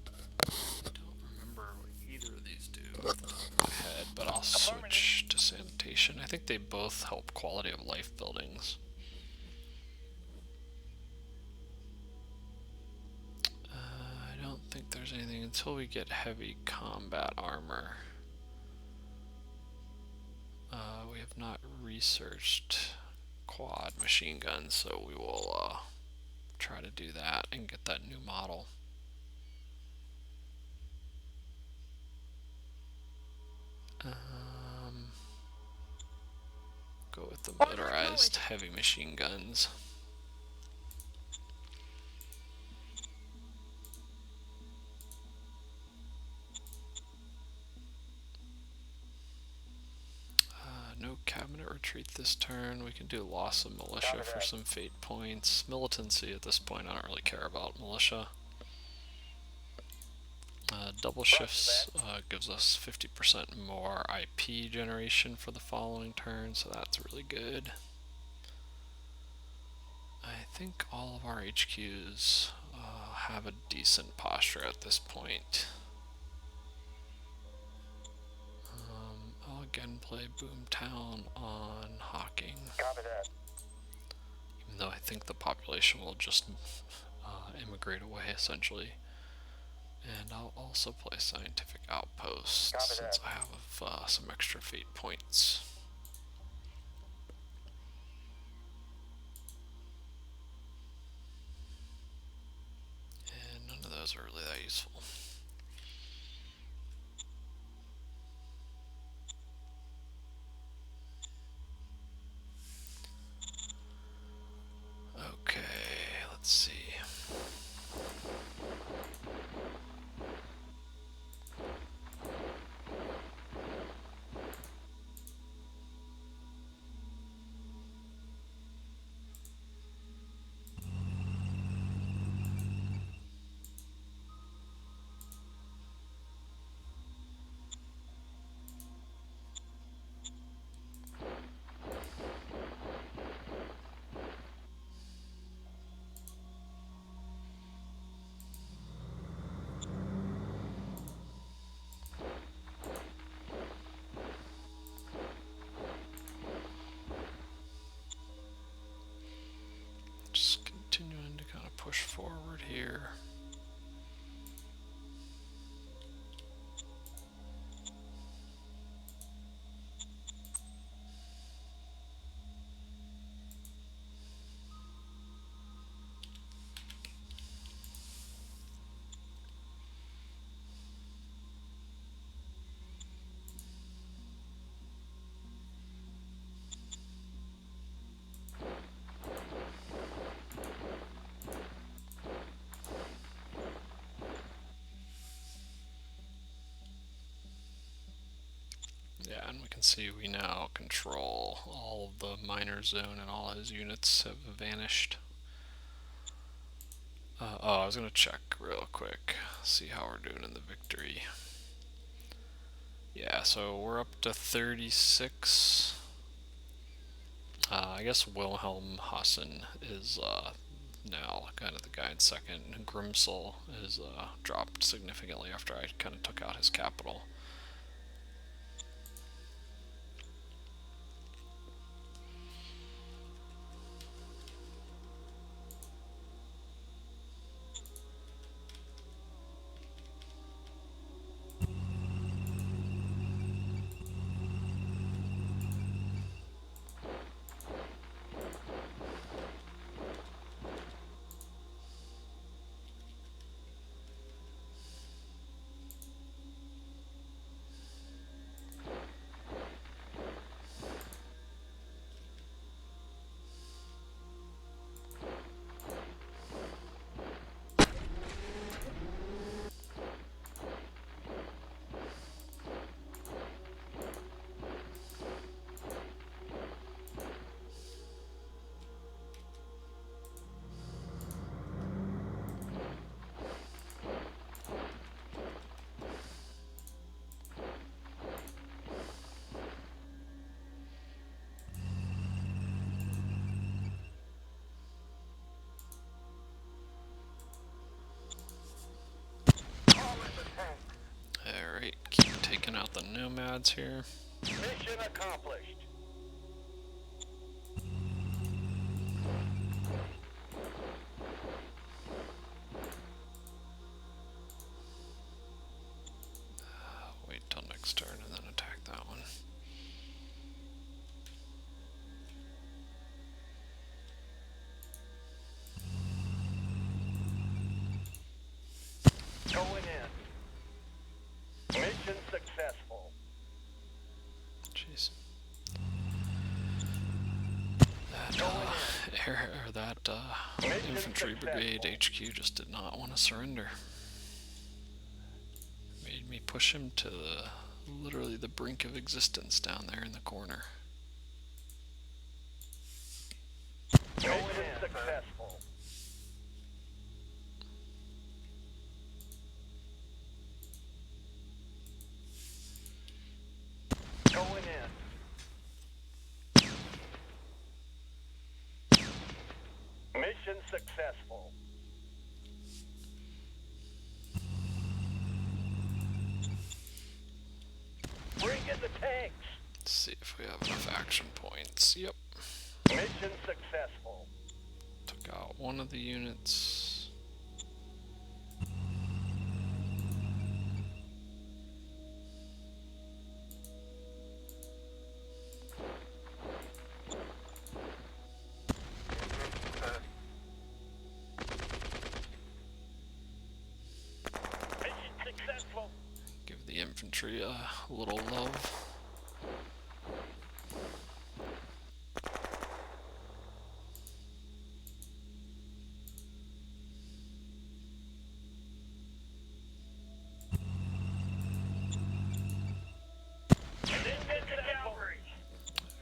remember what either of these do off the top of my head, but I'll switch to sanitation. I think they both help quality of life buildings. I don't think there's anything until we get heavy combat armor. We have not researched quad machine guns, so we will try to do that and get that new model. Go with the motorized heavy machine guns. No cabinet retreat this turn. We can do loss of militia for some fate points. Militancy at this point, I don't really care about militia. Double shifts gives us 50% more IP generation for the following turn, so that's really good. I think all of our HQs have a decent posture at this point. I'll again play Boomtown on Hawking, Copy that. even though I think the population will just immigrate away essentially. And I'll also play Scientific Outpost since I have some extra fate points. And none of those are really that useful. Okay, let's see. Just continuing to kind of push forward here. Yeah, and we can see we now control all of the miner zone and all his units have vanished. Oh, I was going to check real quick, see how we're doing in the victory. Yeah, so we're up to 36. I guess Wilhelm Hassen is now kind of the guy in second. Grimsel is dropped significantly after I kind of took out his capital. Alright, keep taking out the nomads here. Mission accomplished. Wait till next turn and then attack that one. Going in. Mission successful. Jeez. That infantry brigade HQ just did not want to surrender. Made me push him to literally the brink of existence down there in the corner. Mission successful. Mission successful. Bring in the tanks. Let's see if we have enough action points. Yep. Mission successful. Took out one of the units. Mission successful. Give the infantry a little love.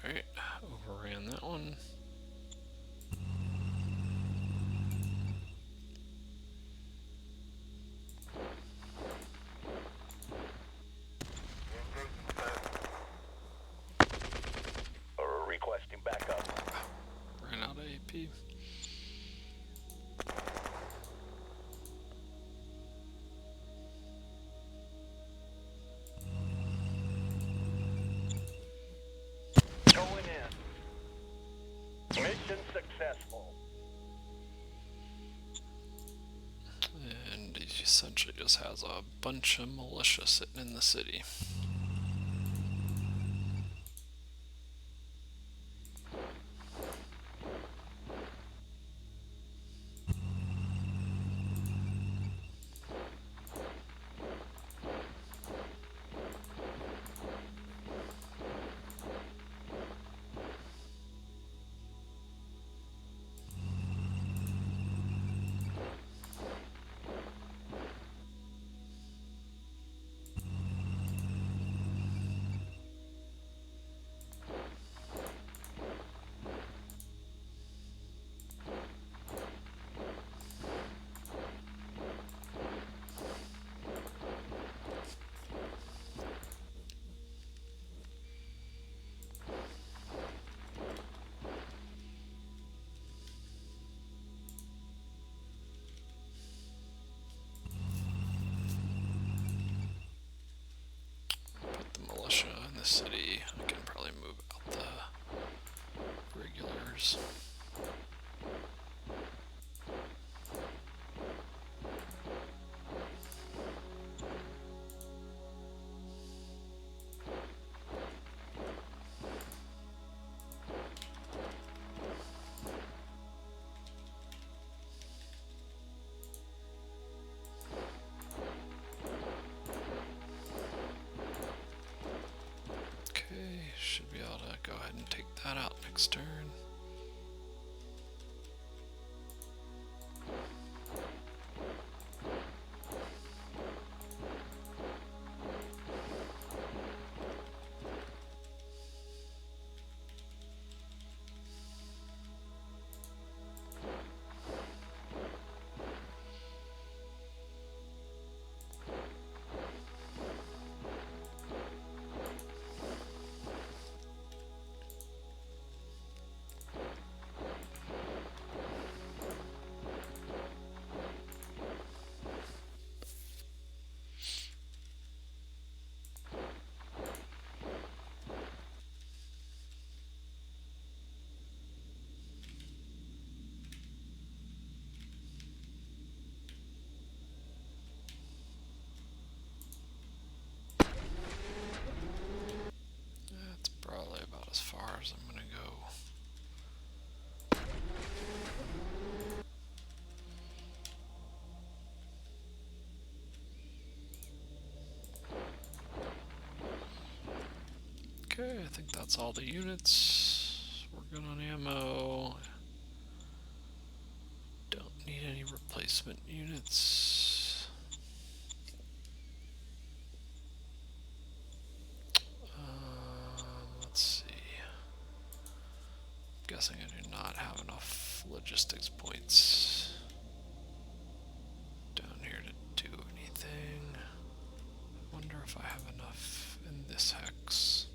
Alright, overran that one. Requesting backup. Ran out of AP. Going in. Mission successful. And he essentially just has a bunch of militia sitting in the city. Put the militia in the city. I can probably move out the regulars. Okay, should be able to go ahead and take that out next turn. That's probably about as far as I'm gonna go. Okay, I think that's all the units. We're good on ammo. Don't need any replacement units. Let's see. I'm guessing I do not have enough logistics points down here to do anything. I wonder if I have enough in this hex.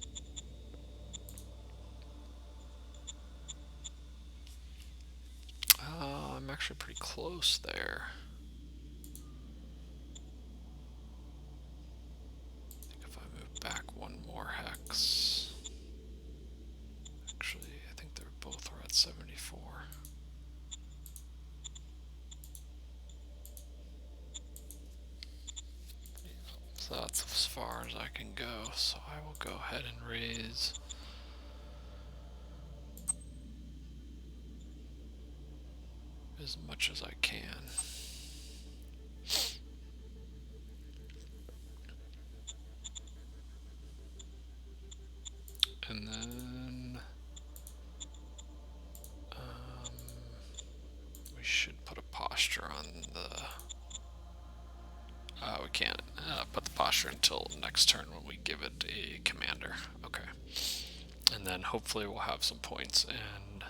actually pretty close there. I think if I move back one more hex. Actually, I think they're both are at 74. So that's as far as I can go. So I will go ahead and raise. As much as I can. And then we should put a posture on the. We can't put the posture until next turn when we give it a commander. Okay. And then hopefully we'll have some points and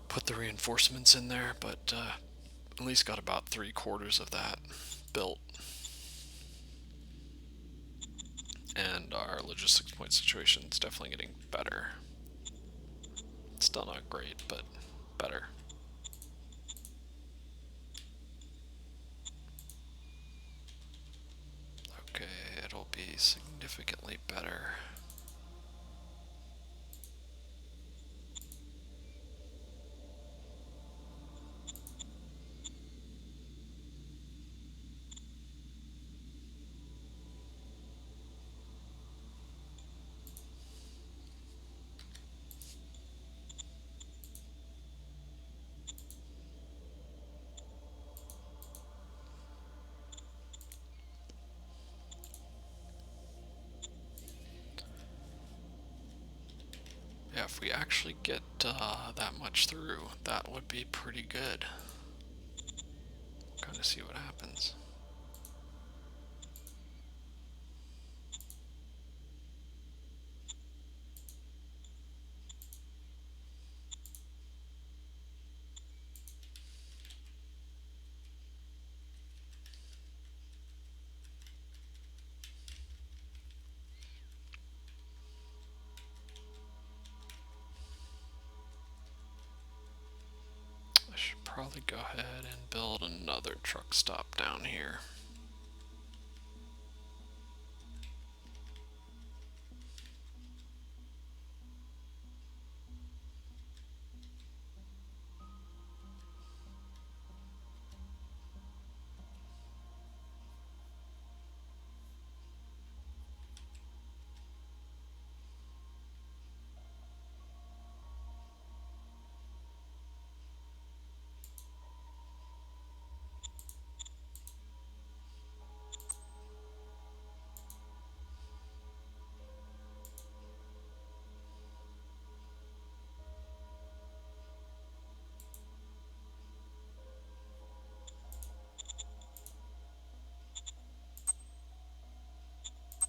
put the reinforcements in there, but at least got about 3/4 of that built. And our logistics point situation is definitely getting better. It's still not great, but better. Okay, it'll be significantly better. Yeah, if we actually get that much through, that would be pretty good. Kind of see what happens. I should probably go ahead and build another truck stop down here.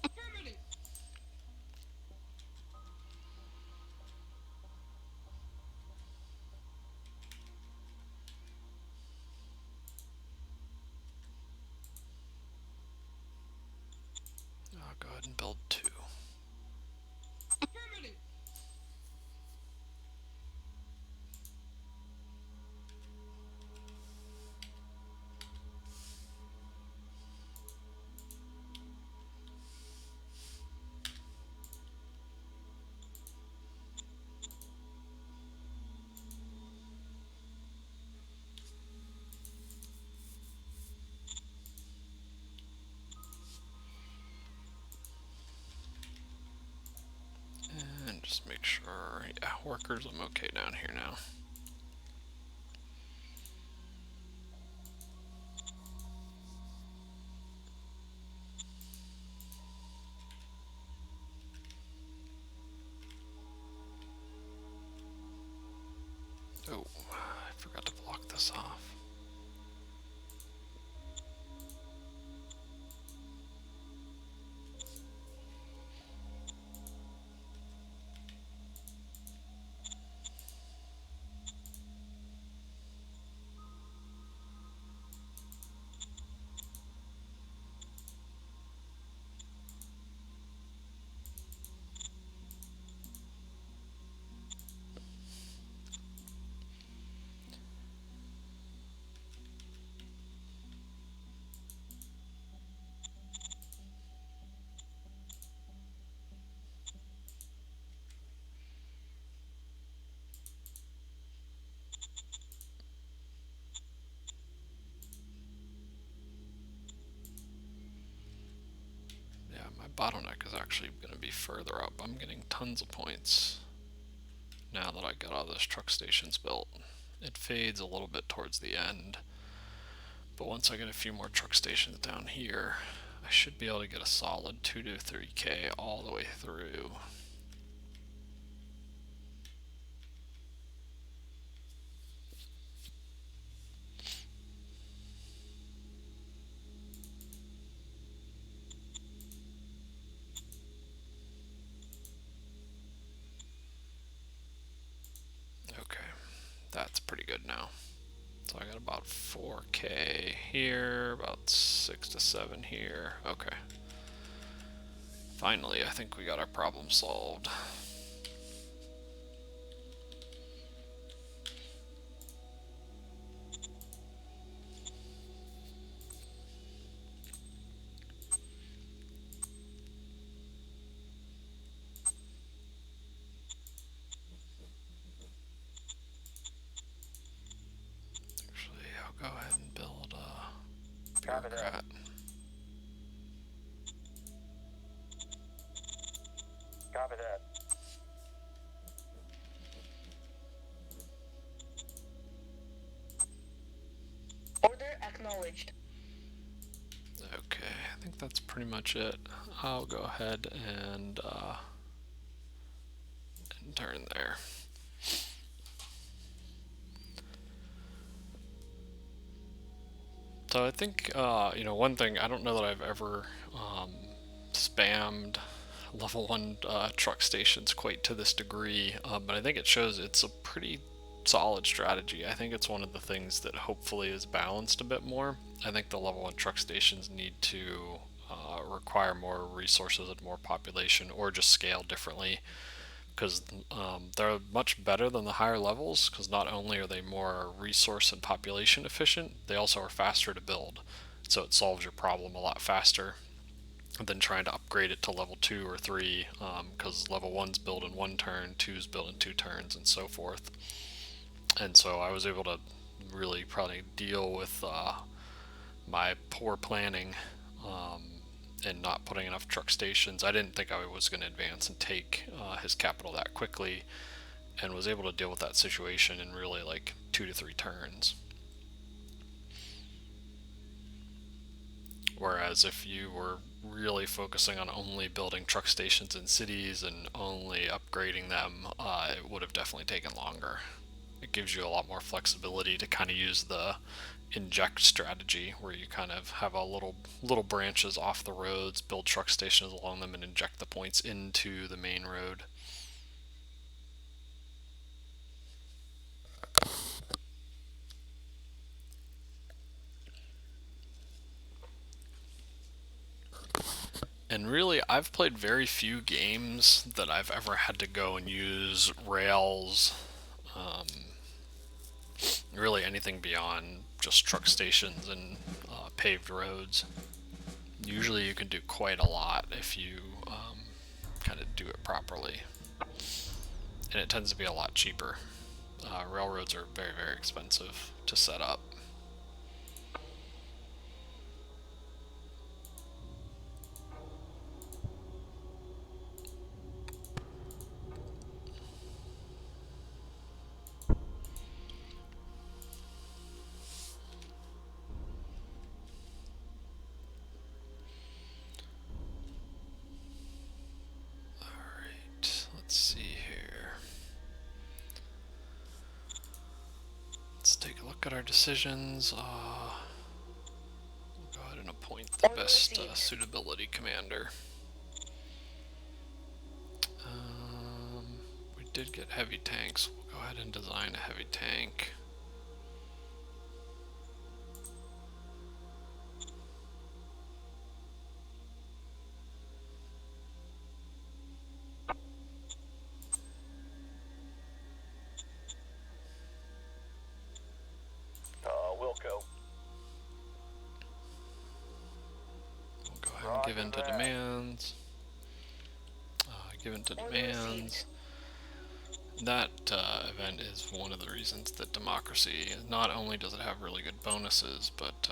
Affirmative. I'll go ahead and build 2. Affirmative. And just make sure, yeah, workers, I'm okay down here now. Oh, I forgot to block this off. bottleneck is actually going to be further up. I'm getting tons of points now that I got all those truck stations built. It fades a little bit towards the end, but once I get a few more truck stations down here, I should be able to get a solid 2 to 3k all the way through. Okay, that's pretty good now. So I got about 4k here, about 6 to 7 here. Okay. Finally, I think we got our problem solved. Actually, I'll go ahead and build a bureaucrat. Copy that. Order acknowledged. Okay, I think that's pretty much it. I'll go ahead and turn there. So I think, you know, one thing, I don't know that I've ever spammed level 1 truck stations quite to this degree, but I think it shows it's a pretty solid strategy. I think it's one of the things that hopefully is balanced a bit more. I think the level 1 truck stations need to require more resources and more population, or just scale differently, because they're much better than the higher levels, because not only are they more resource and population efficient, they also are faster to build. So it solves your problem a lot faster than trying to upgrade it to level 2 or 3, because level 1's build in 1 turn, 2's build in 2 turns, and so forth. And so I was able to really probably deal with my poor planning and not putting enough truck stations. I didn't think I was going to advance and take his capital that quickly, and was able to deal with that situation in really like 2 to 3 turns. Whereas if you were really focusing on only building truck stations in cities and only upgrading them, it would have definitely taken longer. It gives you a lot more flexibility to kind of use the inject strategy, where you kind of have a little branches off the roads, build truck stations along them, and inject the points into the main road. And really, I've played very few games that I've ever had to go and use rails, really anything beyond just truck stations and paved roads. Usually you can do quite a lot if you kind of do it properly. And it tends to be a lot cheaper. Railroads are very, very expensive to set up. Alright, let's see here. Let's take a look at our decisions. We'll go ahead and appoint the best suitability commander. We did get heavy tanks. We'll go ahead and design a heavy tank. Wilco. We'll go ahead and give in to demands. Give in to demands. That event is one of the reasons that democracy, not only does it have really good bonuses, but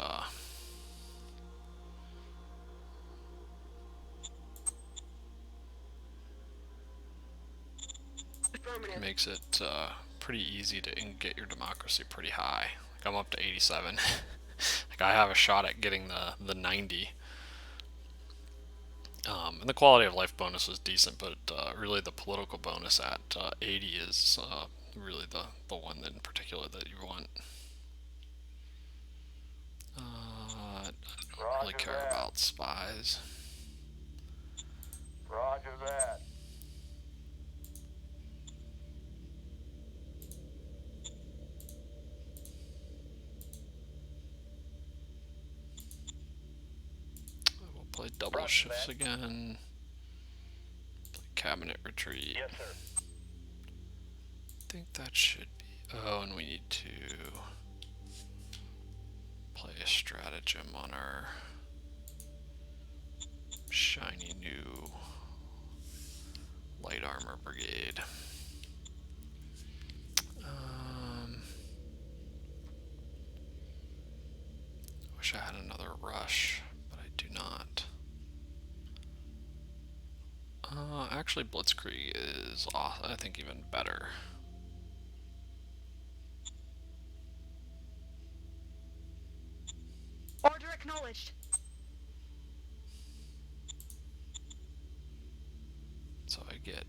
it. makes it pretty easy to get your democracy pretty high. Like I'm up to 87. Like I have a shot at getting the 90. And the quality of life bonus was decent, but really the political bonus at 80 is really the one in particular that you want. I don't really Roger care that. about spies. Roger that. We'll play double Roger shifts that. again. Play cabinet retreat. Yes, sir. I think that should be. Oh, and we need to play a stratagem on our shiny new light armor brigade. Wish I had another rush, but I do not. Actually, Blitzkrieg is, I think, even better. Order acknowledged. So I get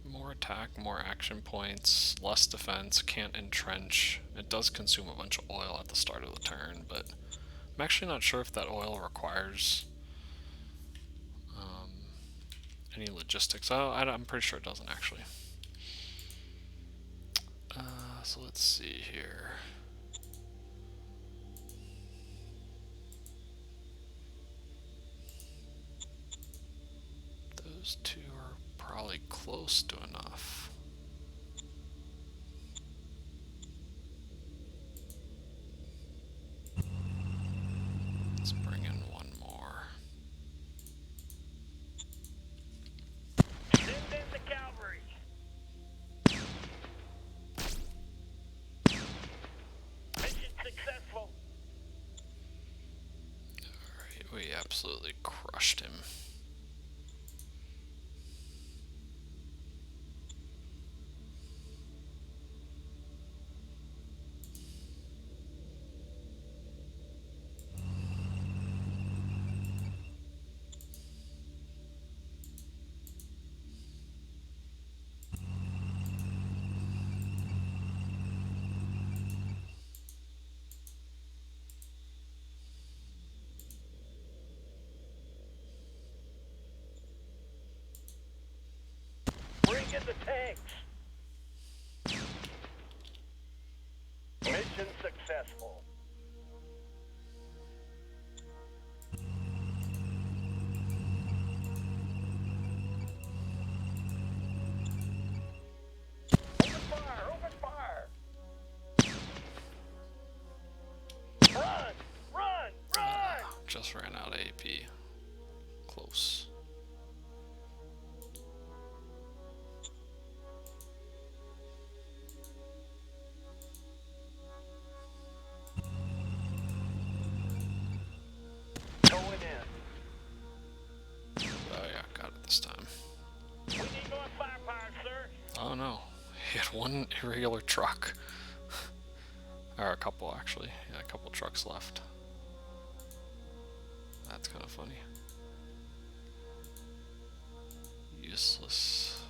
more attack, more action points, less defense, can't entrench. It does consume a bunch of oil at the start of the turn, but I'm actually not sure if that oil requires any logistics. Oh, I'm pretty sure it doesn't actually. So let's see here. Those two are probably close to enough. Let's bring in one more. Send in the cavalry. Mission successful. Alright, we absolutely crushed him. Bring in the tanks. Mission successful. Open fire! Open fire! Run! Run! Run! Just ran out of AP. Close. Going in. Oh yeah, got it this time. We need more firepower, sir. Oh no, he had one irregular truck. Or a couple actually. Yeah, a couple trucks left. That's kind of funny. Useless.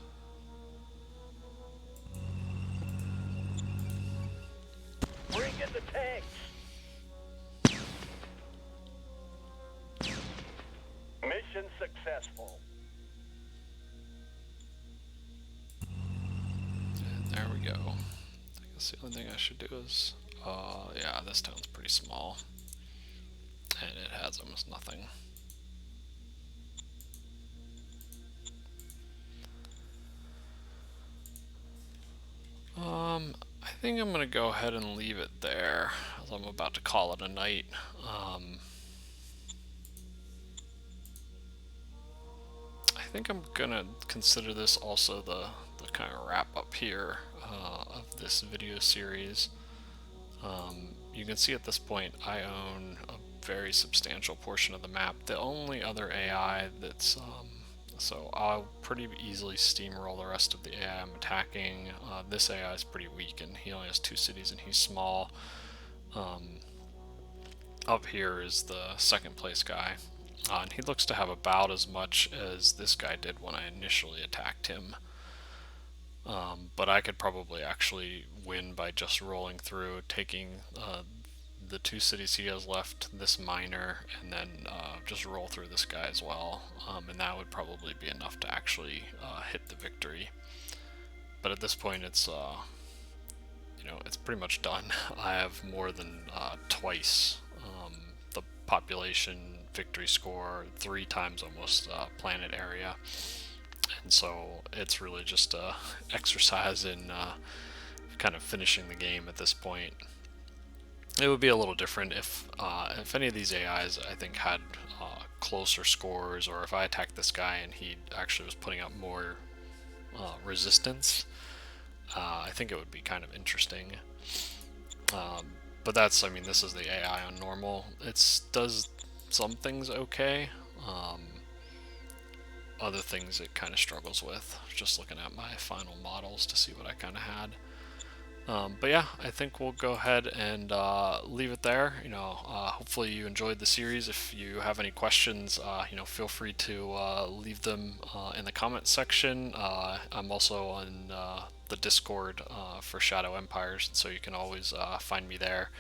Bring in the tanks. Mission successful. And there we go. I guess the only thing I should do is, yeah, this town's pretty small. And it has almost nothing. I think I'm gonna go ahead and leave it there, as I'm about to call it a night. I think I'm gonna consider this also the kind of wrap up here of this video series. You can see at this point I own a very substantial portion of the map. The only other AI that's So I'll pretty easily steamroll the rest of the AI I'm attacking. This AI is pretty weak, and he only has 2 cities, and he's small. Up here is the second place guy, and he looks to have about as much as this guy did when I initially attacked him. But I could probably actually win by just rolling through, taking the 2 cities he has left, this minor, and then just roll through this guy as well. And that would probably be enough to actually hit the victory. But at this point, it's it's pretty much done. I have more than twice the population victory score, 3 times almost planet area, and so it's really just a exercise in kind of finishing the game at this point. It would be a little different if any of these AIs I think had closer scores, or if I attacked this guy and he actually was putting up more resistance. I think it would be kind of interesting. But that's, I mean, this is the AI on normal. It does some things okay. Other things it kind of struggles with. Just looking at my final models to see what I kind of had. But yeah, I think we'll go ahead and leave it there. Hopefully you enjoyed the series. If you have any questions, feel free to leave them in the comments section. I'm also on the Discord for Shadow Empires, so you can always find me there.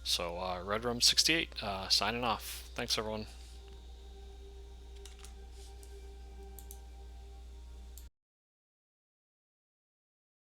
So RedRum68 signing off. Thanks everyone.